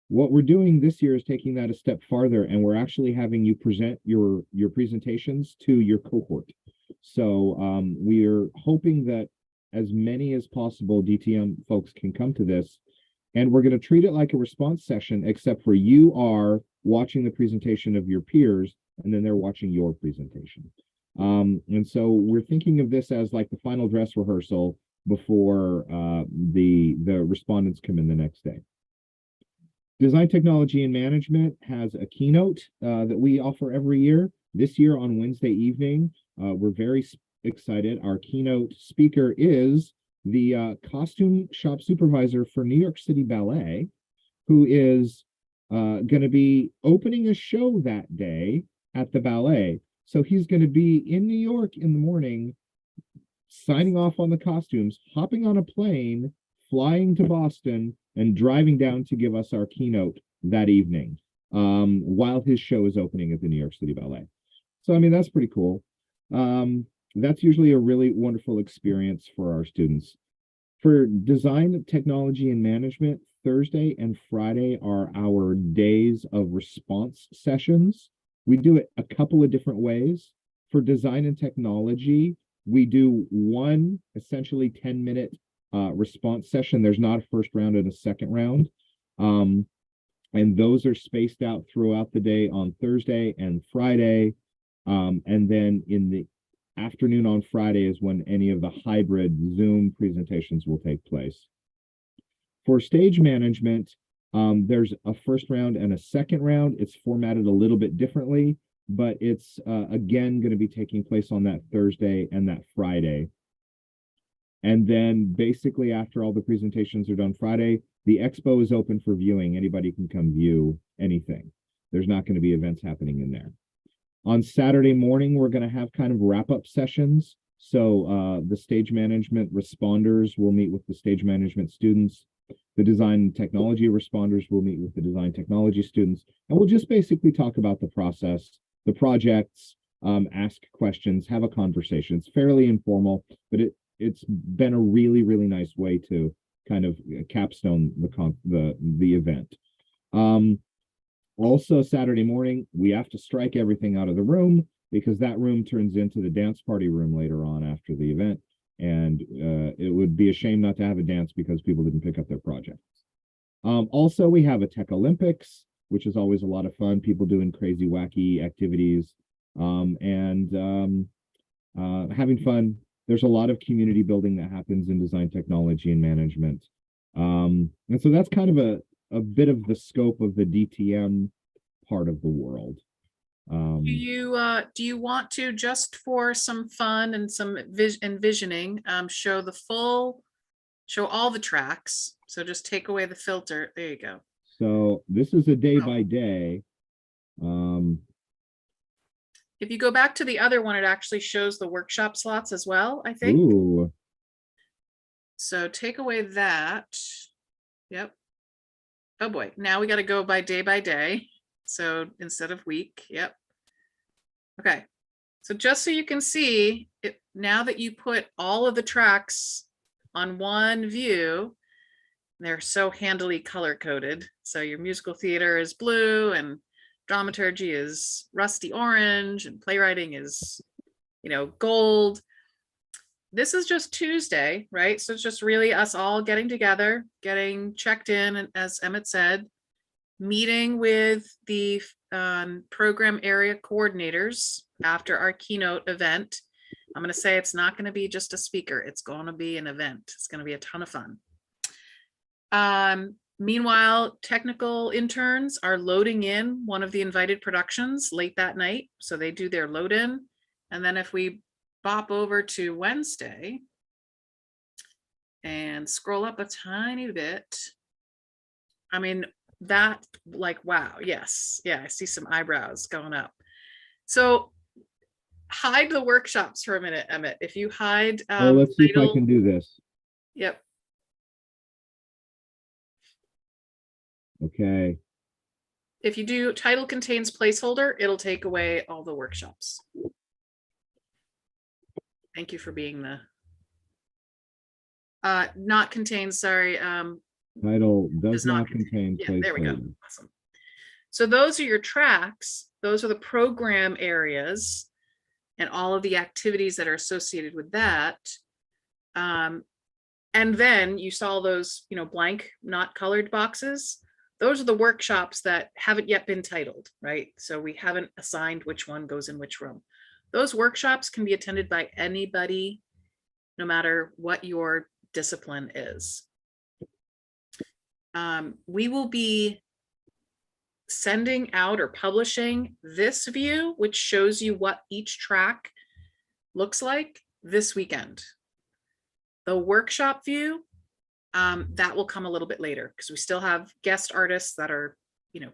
F: What we're doing this year is taking that a step farther, and we're actually having you present your presentations to your cohort. So we're hoping that as many as possible DTM folks can come to this, and we're going to treat it like a response session, except for you are watching the presentation of your peers, and then they're watching your presentation. And so we're thinking of this as like the final dress rehearsal before the respondents come in the next day. Design, technology, and management has a keynote that we offer every year. This year on Wednesday evening, we're very excited. Our keynote speaker is the costume shop supervisor for New York City Ballet, who is going to be opening a show that day at the ballet. So he's going to be in New York in the morning, signing off on the costumes, hopping on a plane, flying to Boston, and driving down to give us our keynote that evening while his show is opening at the New York City Ballet. So, I mean, that's pretty cool. That's usually a really wonderful experience for our students. For design, technology, and management, Thursday and Friday are our days of response sessions. We do it a couple of different ways. For design and technology, we do one essentially 10-minute response session. There's not a first round and a second round. And those are spaced out throughout the day on Thursday and Friday. And then in the afternoon on Friday is when any of the hybrid Zoom presentations will take place. For stage management, there's a first round and a second round. It's formatted a little bit differently, but it's again going to be taking place on that Thursday and that Friday. And then basically after all the presentations are done Friday, the expo is open for viewing. Anybody can come view anything. There's not going to be events happening in there. On Saturday morning, we're going to have kind of wrap-up sessions. So the stage management responders will meet with the stage management students. The design and technology responders will meet with the design technology students. And we'll just basically talk about the process, the projects, ask questions, have a conversation. It's fairly informal, but it's been a really, really nice way to kind of capstone the event. Also, Saturday morning, we have to strike everything out of the room because that room turns into the dance party room later on after the event. And it would be a shame not to have a dance because people didn't pick up their projects. Also, we have a Tech Olympics, which is always a lot of fun. People doing crazy, wacky activities and having fun. There's a lot of community building that happens in design, technology, and management. And so that's kind of a bit of the scope of the DTM part of the world.
C: Do you want to, just for some fun and some envisioning, show all the tracks? So just take away the filter. There you go.
F: So this is a day by day.
C: If you go back to the other one, it actually shows the workshop slots as well, I think.
F: Ooh.
C: So take away that. Yep. Oh boy, now we got to go by day. So instead of week, yep. Okay. So just so you can see it, now that you put all of the tracks on one view, they're so handily color coded. So your musical theater is blue and dramaturgy is rusty orange and playwriting is, gold. This is just Tuesday, right? So it's just really us all getting together, getting checked in, and as Emmett said, meeting with the program area coordinators after our keynote event. I'm going to say it's not going to be just a speaker. It's going to be an event. It's going to be a ton of fun. Meanwhile, technical interns are loading in one of the invited productions late that night. So they do their load in. And then if we bop over to Wednesday and scroll up a tiny bit, I mean, that, like, wow, yes. Yeah, I see some eyebrows going up. So hide the workshops for a minute, Emmett. If you hide
F: let's see if I can do this.
C: Yep.
F: Okay.
C: If you do title contains placeholder, it'll take away all the workshops. Thank you for being the not contains, sorry.
F: Title does not contain placeholder.
C: There we go. Awesome. So those are your tracks. Those are the program areas and all of the activities that are associated with that. And then you saw those, blank, not colored boxes. Those are the workshops that haven't yet been titled, right? So we haven't assigned which one goes in which room. Those workshops can be attended by anybody, no matter what your discipline is. We will be sending out or publishing this view, which shows you what each track looks like this weekend. The workshop view, that will come a little bit later because we still have guest artists that are,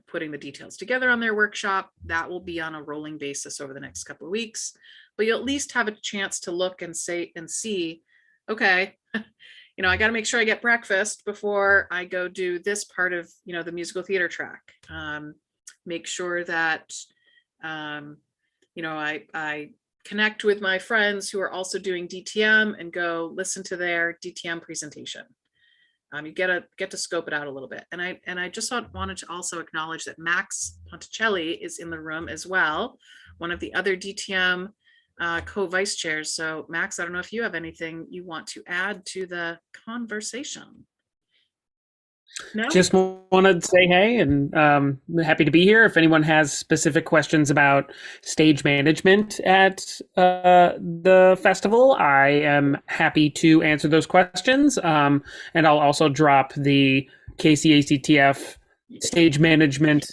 C: putting the details together on their workshop. That will be on a rolling basis over the next couple of weeks, but you'll at least have a chance to look and see, okay, I got to make sure I get breakfast before I go do this part of, the musical theater track. Make sure that, I connect with my friends who are also doing DTM and go listen to their DTM presentation. You get to scope it out a little bit. And I just wanted to also acknowledge that Max Ponticelli is in the room as well, one of the other DTM co-vice chairs. So Max, I don't know if you have anything you want to add to the conversation. No?
H: Just wanted to say hey, and happy to be here. If anyone has specific questions about stage management at the festival, I am happy to answer those questions. And I'll also drop the KCACTF stage management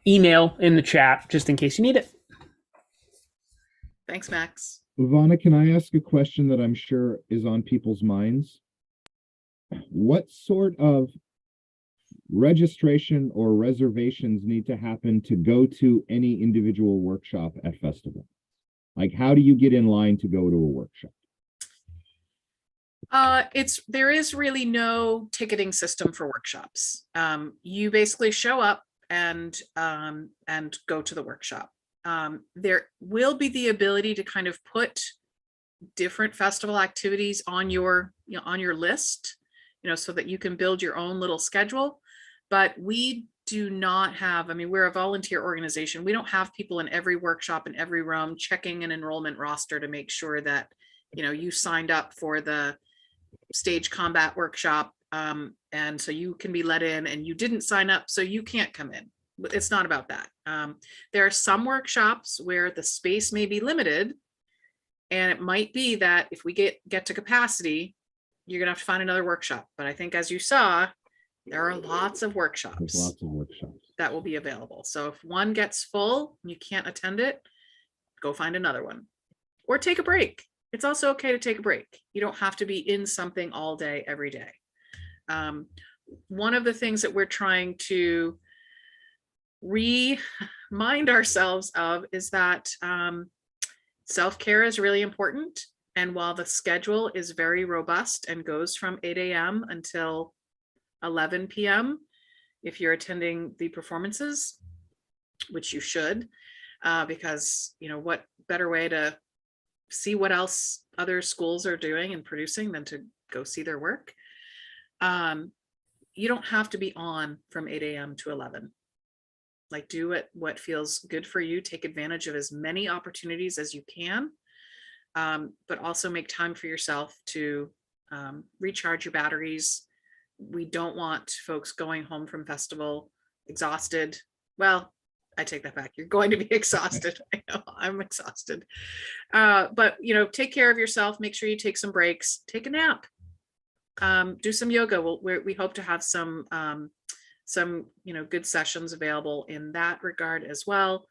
H: email in the chat just in case you need it.
C: Thanks, Max.
F: Ivana, can I ask a question that I'm sure is on people's minds? What sort of registration or reservations need to happen to go to any individual workshop at festival? Like, how do you get in line to go to a workshop?
C: There is really no ticketing system for workshops. You basically show up and go to the workshop. There will be the ability to kind of put different festival activities on your list, so that you can build your own little schedule. But we do not have, we're a volunteer organization. We don't have people in every workshop in every room checking an enrollment roster to make sure that, you signed up for the stage combat workshop. And so you can be let in, and you didn't sign up, so you can't come in. It's not about that. There are some workshops where the space may be limited, and it might be that if we get to capacity, you're gonna have to find another workshop. But I think, as you saw, there are lots of workshops.
F: There's lots of workshops.
C: that will be available. So if one gets full and you can't attend it, go find another one or take a break. It's also okay to take a break. You don't have to be in something all day, every day. One of the things that we're trying to remind ourselves of is that self-care is really important. And while the schedule is very robust and goes from 8 a.m. until 11 p.m., if you're attending the performances, which you should, because, you know, what better way to see what else other schools are doing and producing than to go see their work. You don't have to be on from 8 a.m. to 11. Like, do what feels good for you. Take advantage of as many opportunities as you can, but also make time for yourself to recharge your batteries. We don't want folks going home from festival exhausted. Well, I take that back. You're going to be exhausted. I know I'm exhausted. But, you know, take care of yourself. Make sure you take some breaks. Take a nap. Do some yoga. We hope to have some you know, good sessions available in that regard as well.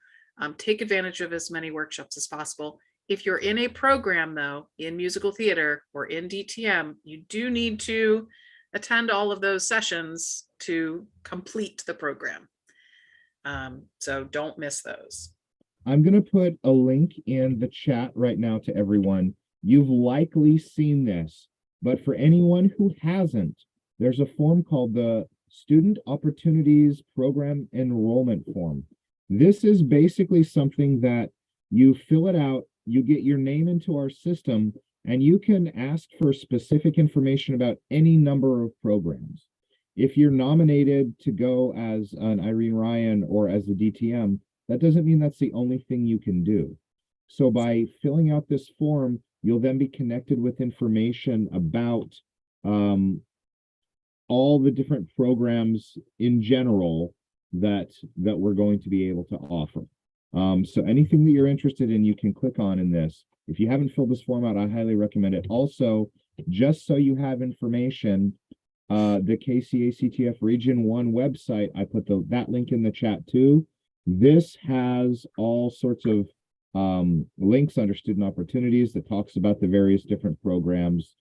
C: Take advantage of as many workshops as possible. If you're in a program, though, in musical theater or in DTM, you do need to attend all of those sessions to complete the program. So don't miss those.
F: I'm going to put a link in the chat right now to everyone. You've likely seen this, but for anyone who hasn't, there's a form called the Student Opportunities Program Enrollment Form. This is basically something that you fill it out, you get your name into our system, and you can ask for specific information about any number of programs. If you're nominated to go as an Irene Ryan or as a DTM, that doesn't mean that's the only thing you can do. So by filling out this form, you'll then be connected with information about all the different programs in general that we're going to be able to offer. So anything that you're interested in, you can click on in this. If you haven't filled this form out, I highly recommend it. Also, just so you have information, the KCACTF Region 1 website, I put that link in the chat too. This has all sorts of links under student opportunities that talks about the various different programs.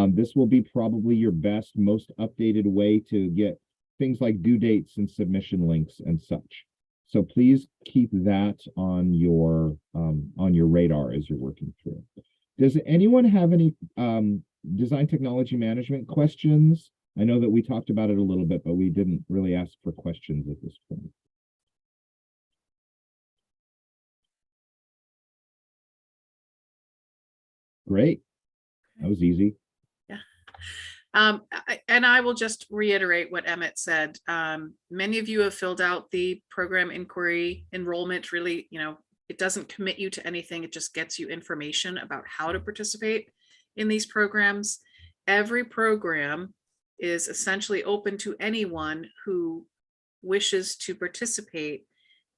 F: This will be probably your best, most updated way to get things like due dates and submission links and such. So please keep that on your radar as you're working through. Does anyone have any design technology management questions? I know that we talked about it a little bit, but we didn't really ask for questions at this point. Great. That was easy.
C: And I will just reiterate what Emmett said. Many of you have filled out the program inquiry enrollment. Really, you know, it doesn't commit you to anything. It just gets you information about how to participate in these programs. Every program is essentially open to anyone who wishes to participate,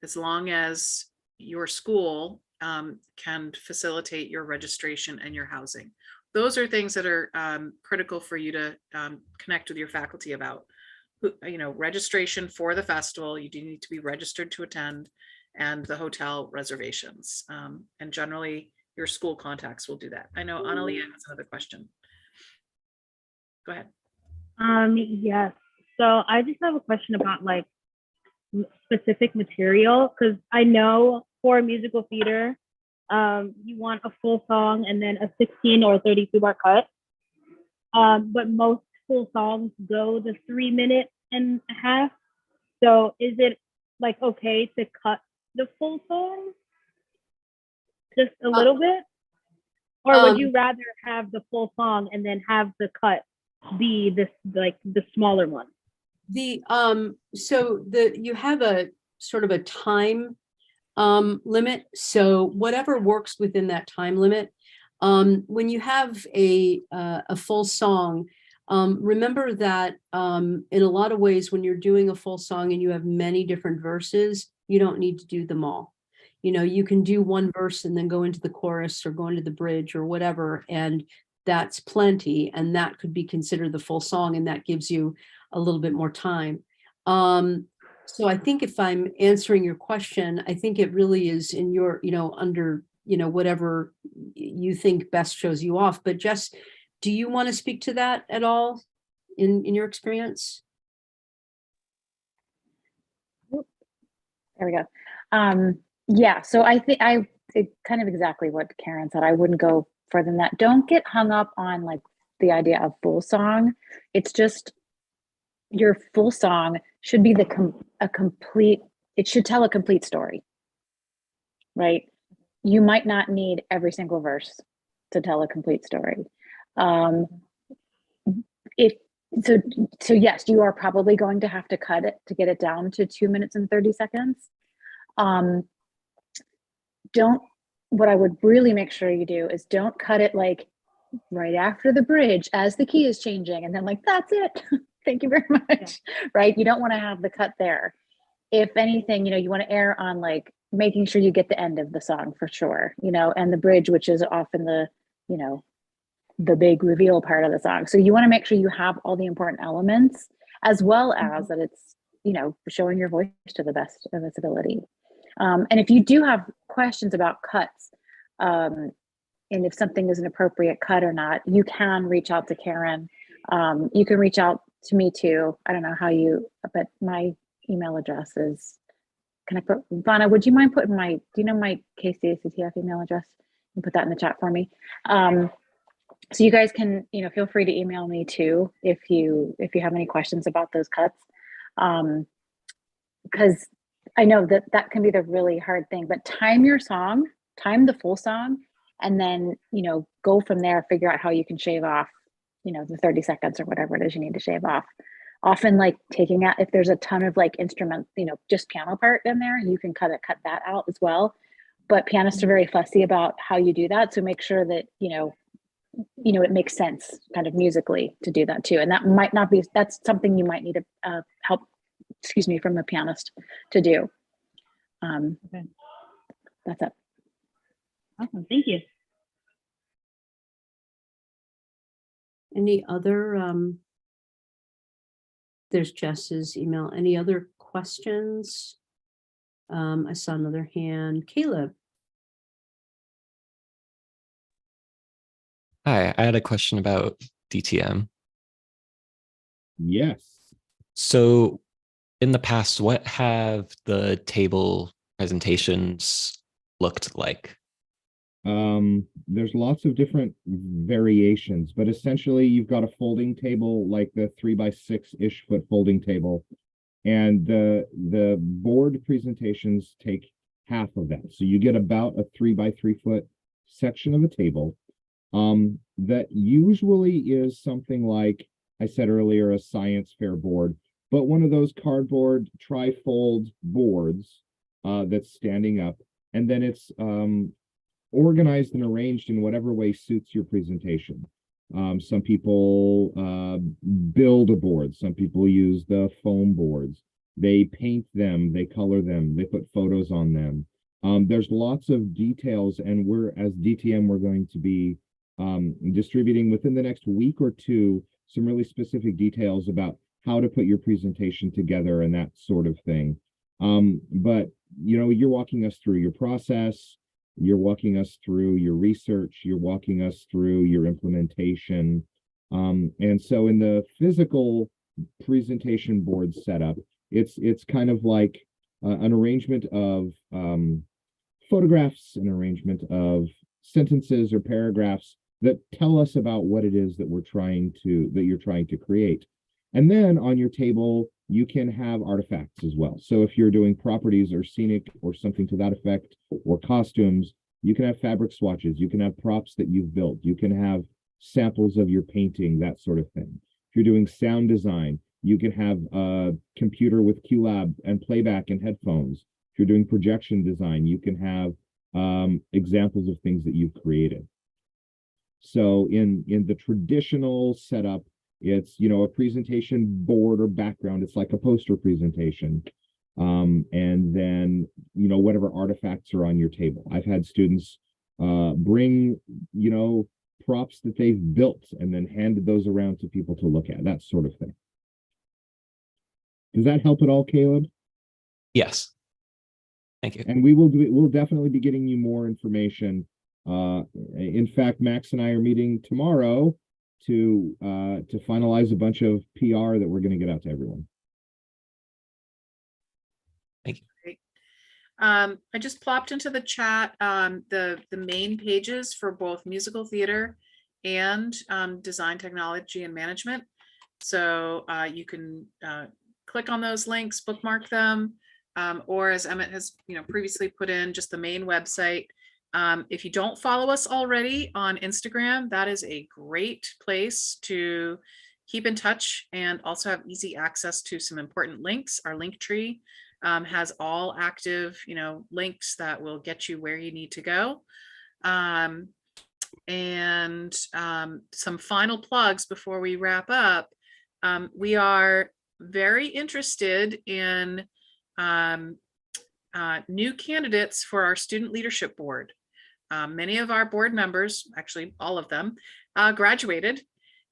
C: as long as your school can facilitate your registration and your housing. Those are things that are critical for you to connect with your faculty about. You know, registration for the festival, you do need to be registered to attend, and the hotel reservations. And generally, your school contacts will do that. I know Analia has another question. Go ahead.
E: Yes. So I just have a question about like specific material, because I know for musical theater, you want a full song and then a 16 or 32 bar cut. But most full songs go the 3 minute and a half. So is it like okay to cut the full song just a little bit? Or would you rather have the full song and then have the cut be this like the smaller one?
A: So you have a sort of a time limit. So whatever works within that time limit. When you have a full song, remember that in a lot of ways, when you're doing a full song and you have many different verses, you don't need to do them all. You know, you can do one verse and then go into the chorus or go into the bridge or whatever, and that's plenty. And that could be considered the full song, and that gives you a little bit more time. So I think if I'm answering your question, I think it really is in your, under, whatever you think best shows you off. But Jess, do you want to speak to that at all in your experience?
B: There we go. Yeah, so I think kind of exactly what Karen said. I wouldn't go further than that. Don't get hung up on like the idea of full song. It's just your full song should be a complete, it should tell a complete story, right? You might not need every single verse to tell a complete story. If so, yes, you are probably going to have to cut it to get it down to 2 minutes and 30 seconds. What I would really make sure you do is don't cut it like right after the bridge as the key is changing and then like, that's it. Thank you very much. Yeah. Right? You don't want to have the cut there. If anything, you want to err on like making sure you get the end of the song for sure, and the bridge, which is often the big reveal part of the song. So you want to make sure you have all the important elements as well as that it's, showing your voice to the best of its ability. And if you do have questions about cuts, and if something is an appropriate cut or not, you can reach out to Karen. You can reach out to me too. I don't know how but my email address is, can I put, Vana, would you mind putting do you know my KCACTF email address? You put that in the chat for me. So you guys can, feel free to email me too if you have any questions about those cuts. Because I know that can be the really hard thing, but time the full song, and then, go from there, figure out how you can shave off, the 30 seconds or whatever it is you need to shave off. Often like taking out, if there's a ton of like instrument, just piano part in there, you can cut that out as well. But pianists are very fussy about how you do that. So make sure that, it makes sense kind of musically to do that too. And that might not be, that's something you might need to help, from a pianist to do. Okay. That's it.
E: Awesome, thank you.
A: Any other, there's Jess's email. Any other questions? I saw another hand. Caleb.
I: Hi, I had a question about DTM.
F: Yes.
I: So in the past, what have the table presentations looked like?
F: There's lots of different variations, but essentially you've got a folding table, like the 3x6-ish foot folding table, and the board presentations take half of that. So you get about a 3x3 foot section of a table. That usually is something like I said earlier, a science fair board, but one of those cardboard tri-fold boards that's standing up, and then it's organized and arranged in whatever way suits your presentation. Some people build a board, some people use the foam boards, they paint them, they color them, they put photos on them. There's lots of details, and as DTM, we're going to be distributing within the next week or two some really specific details about how to put your presentation together and that sort of thing. But you're walking us through your process, you're walking us through your research, you're walking us through your implementation. And so in the physical presentation board setup, it's kind of like an arrangement of photographs, an arrangement of sentences or paragraphs that tell us about what it is that you're trying to create. And then on your table, you can have artifacts as well. So if you're doing properties or scenic or something to that effect, or costumes, you can have fabric swatches, you can have props that you've built, you can have samples of your painting, that sort of thing. If you're doing sound design, you can have a computer with QLab and playback and headphones. If you're doing projection design, you can have examples of things that you've created. So in the traditional setup, it's, a presentation board or background. It's like a poster presentation. And then, whatever artifacts are on your table. I've had students bring, props that they've built and then handed those around to people to look at, that sort of thing. Does that help at all, Caleb?
I: Yes. Thank you.
F: And we'll definitely be getting you more information. In fact, Max and I are meeting tomorrow to finalize a bunch of PR that we're going to get out to everyone.
I: Thank you.
C: Great. I just plopped into the chat the main pages for both musical theater and design technology and management. So you can click on those links, bookmark them, or as Emmett has previously put in, just the main website. If you don't follow us already on Instagram, that is a great place to keep in touch and also have easy access to some important links. Our link tree has all active, links that will get you where you need to go. And some final plugs before we wrap up. We are very interested in new candidates for our student leadership board. Many of our board members, actually all of them, graduated.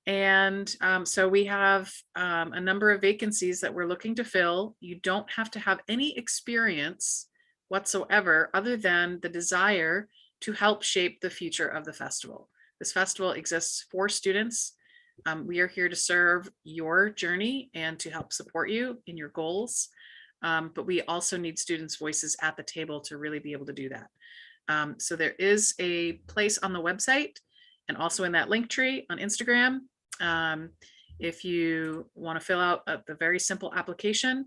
C: And so we have a number of vacancies that we're looking to fill. You don't have to have any experience whatsoever other than the desire to help shape the future of the festival. This festival exists for students. We are here to serve your journey and to help support you in your goals. But we also need students' voices at the table to really be able to do that. So there is a place on the website and also in that link tree on Instagram. If you want to fill out the very simple application,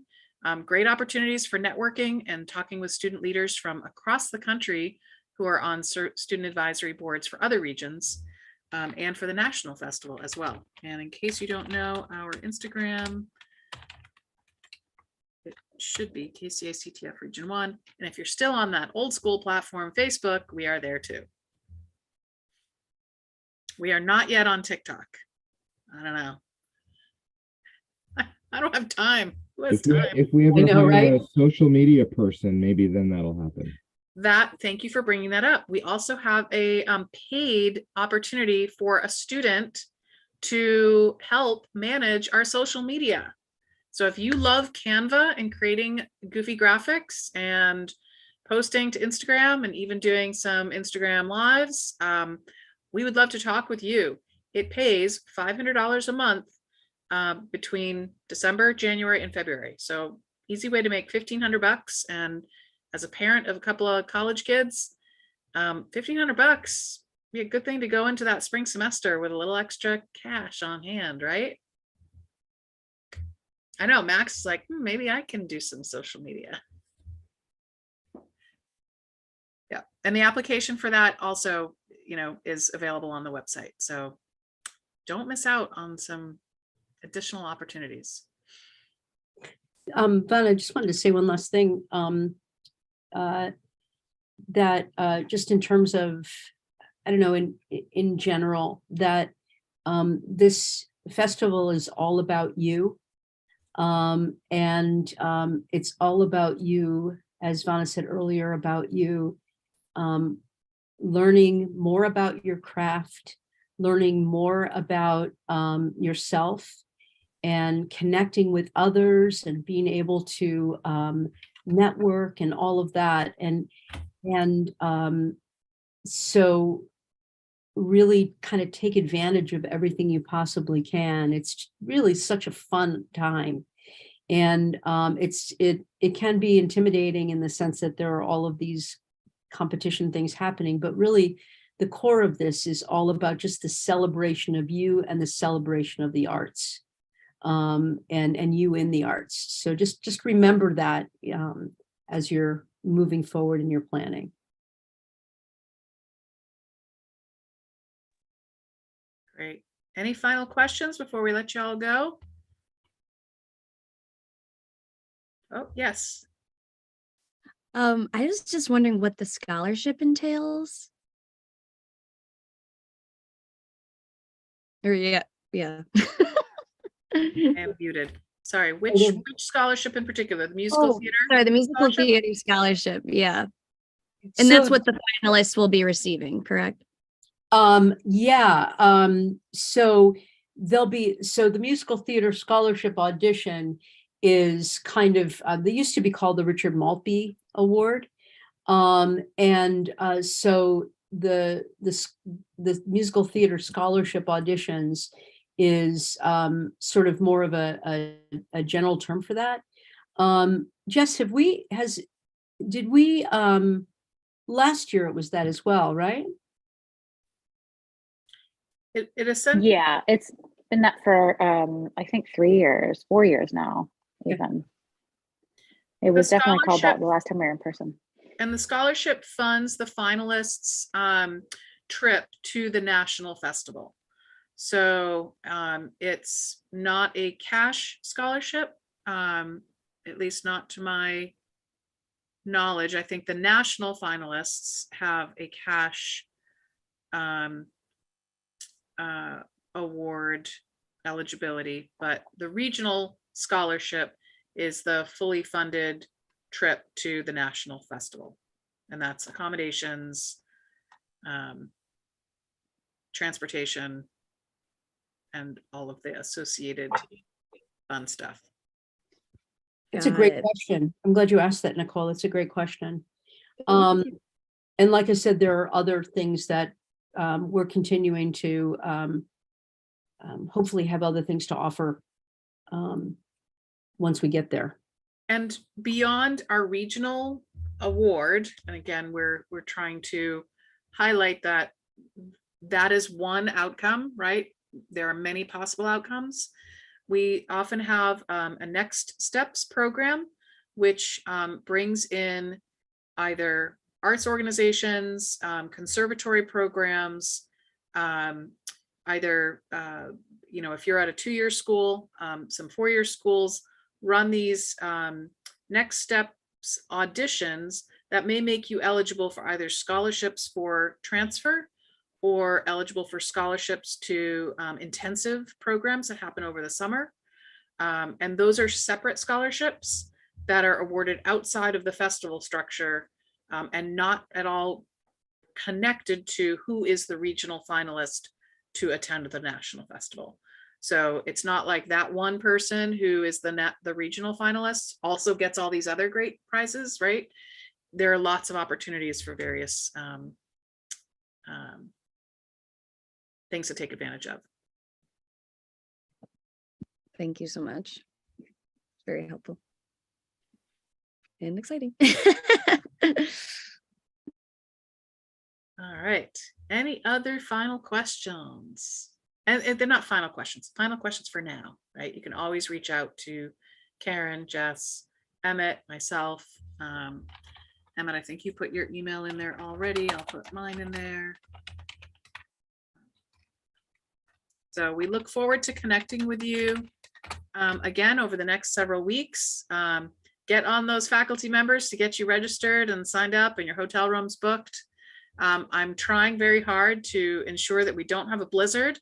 C: great opportunities for networking and talking with student leaders from across the country who are on student advisory boards for other regions and for the national festival as well. And in case you don't know, our Instagram, it should be KCACTF Region 1. And if you're still on that old school platform, Facebook, we are there too. We are not yet on TikTok. I don't know. I don't have time. Who has time?
F: If we ever hire a social media person, maybe then that'll happen.
C: Thank you for bringing that up. We also have a paid opportunity for a student to help manage our social media. So if you love Canva and creating goofy graphics and posting to Instagram and even doing some Instagram lives, we would love to talk with you. It pays $500 a month between December, January, and February. So easy way to make $1,500. And as a parent of a couple of college kids, $1,500 be a good thing to go into that spring semester with a little extra cash on hand, right? I know Max is like, maybe I can do some social media. Yeah, and the application for that also, is available on the website. So don't miss out on some additional opportunities.
A: Van, I just wanted to say one last thing. That just in terms of, I don't know, in general, that this festival is all about you. And it's all about you, as Vanna said earlier, about you learning more about your craft, learning more about yourself, and connecting with others and being able to network and all of that. And so really kind of take advantage of everything you possibly can. It's really such a fun time. And it can be intimidating in the sense that there are all of these competition things happening, but really the core of this is all about just the celebration of you and the celebration of the arts, and you in the arts. So just remember that as you're moving forward in your planning.
C: Great. Any final questions before we let you all go? Oh, yes.
D: I was just wondering what the scholarship entails. Or yeah.
C: I'm muted. Sorry, which scholarship in particular? The musical theater?
D: Sorry, the musical theater scholarship. Yeah. And
A: So
D: that's what the finalists will be receiving, correct?
A: So the musical theater scholarship audition is kind of, they used to be called the Richard Maltby Award. So the musical theater scholarship auditions is sort of more of a general term for that. Jess, did we last year it was that as well, right?
C: It essentially,
B: Yeah, it's been that for I think 3 years, 4 years now, even. It was definitely called that the last time we were in person.
C: And the scholarship funds the finalists' trip to the national festival. So it's not a cash scholarship, at least not to my knowledge. I think the national finalists have a cash award eligibility, but the regional scholarship is the fully funded trip to the national festival, and that's accommodations, transportation, and all of the associated fun stuff.
A: It's a great question. I'm glad you asked that, Nicole. It's a great question. And like I said, there are other things that we're continuing to hopefully have other things to offer once we get there.
C: And beyond our regional award, and again, we're trying to highlight that is one outcome, right? There are many possible outcomes. We often have a next steps program, which brings in either arts organizations, conservatory programs, either, if you're at a 2-year school, some 4-year schools run these next steps auditions that may make you eligible for either scholarships for transfer or eligible for scholarships to intensive programs that happen over the summer. And those are separate scholarships that are awarded outside of the festival structure and not at all connected to who is the regional finalist to attend the national festival. So it's not like that one person who is the regional finalist also gets all these other great prizes, right? There are lots of opportunities for various things to take advantage of.
D: Thank you so much. Very helpful and exciting.
C: All right. Any other final questions? And they're not final questions for now, right? You can always reach out to Karen, Jess, Emmett, myself. Emmett, I think you put your email in there already. I'll put mine in there. So we look forward to connecting with you again over the next several weeks. Get on those faculty members to get you registered and signed up and your hotel rooms booked. I'm trying very hard to ensure that we don't have a blizzard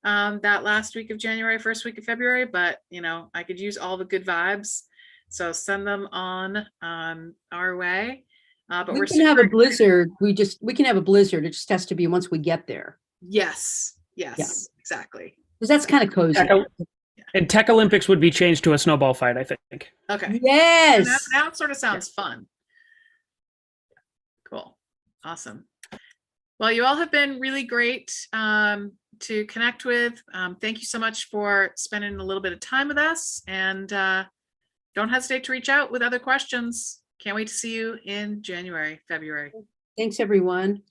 C: that last week of January, first week of February, but I could use all the good vibes. So send them on our way. But
A: we can have a blizzard. We can have a blizzard. It just has to be once we get there.
C: Yes, exactly.
A: Because that's kind of cozy.
H: And Tech Olympics would be changed to a snowball fight, I think.
C: Okay.
A: Yes.
C: Now it sort of sounds fun. Cool. Awesome. Well, you all have been really great to connect with. Thank you so much for spending a little bit of time with us, and don't hesitate to reach out with other questions. Can't wait to see you in January, February.
A: Thanks, everyone.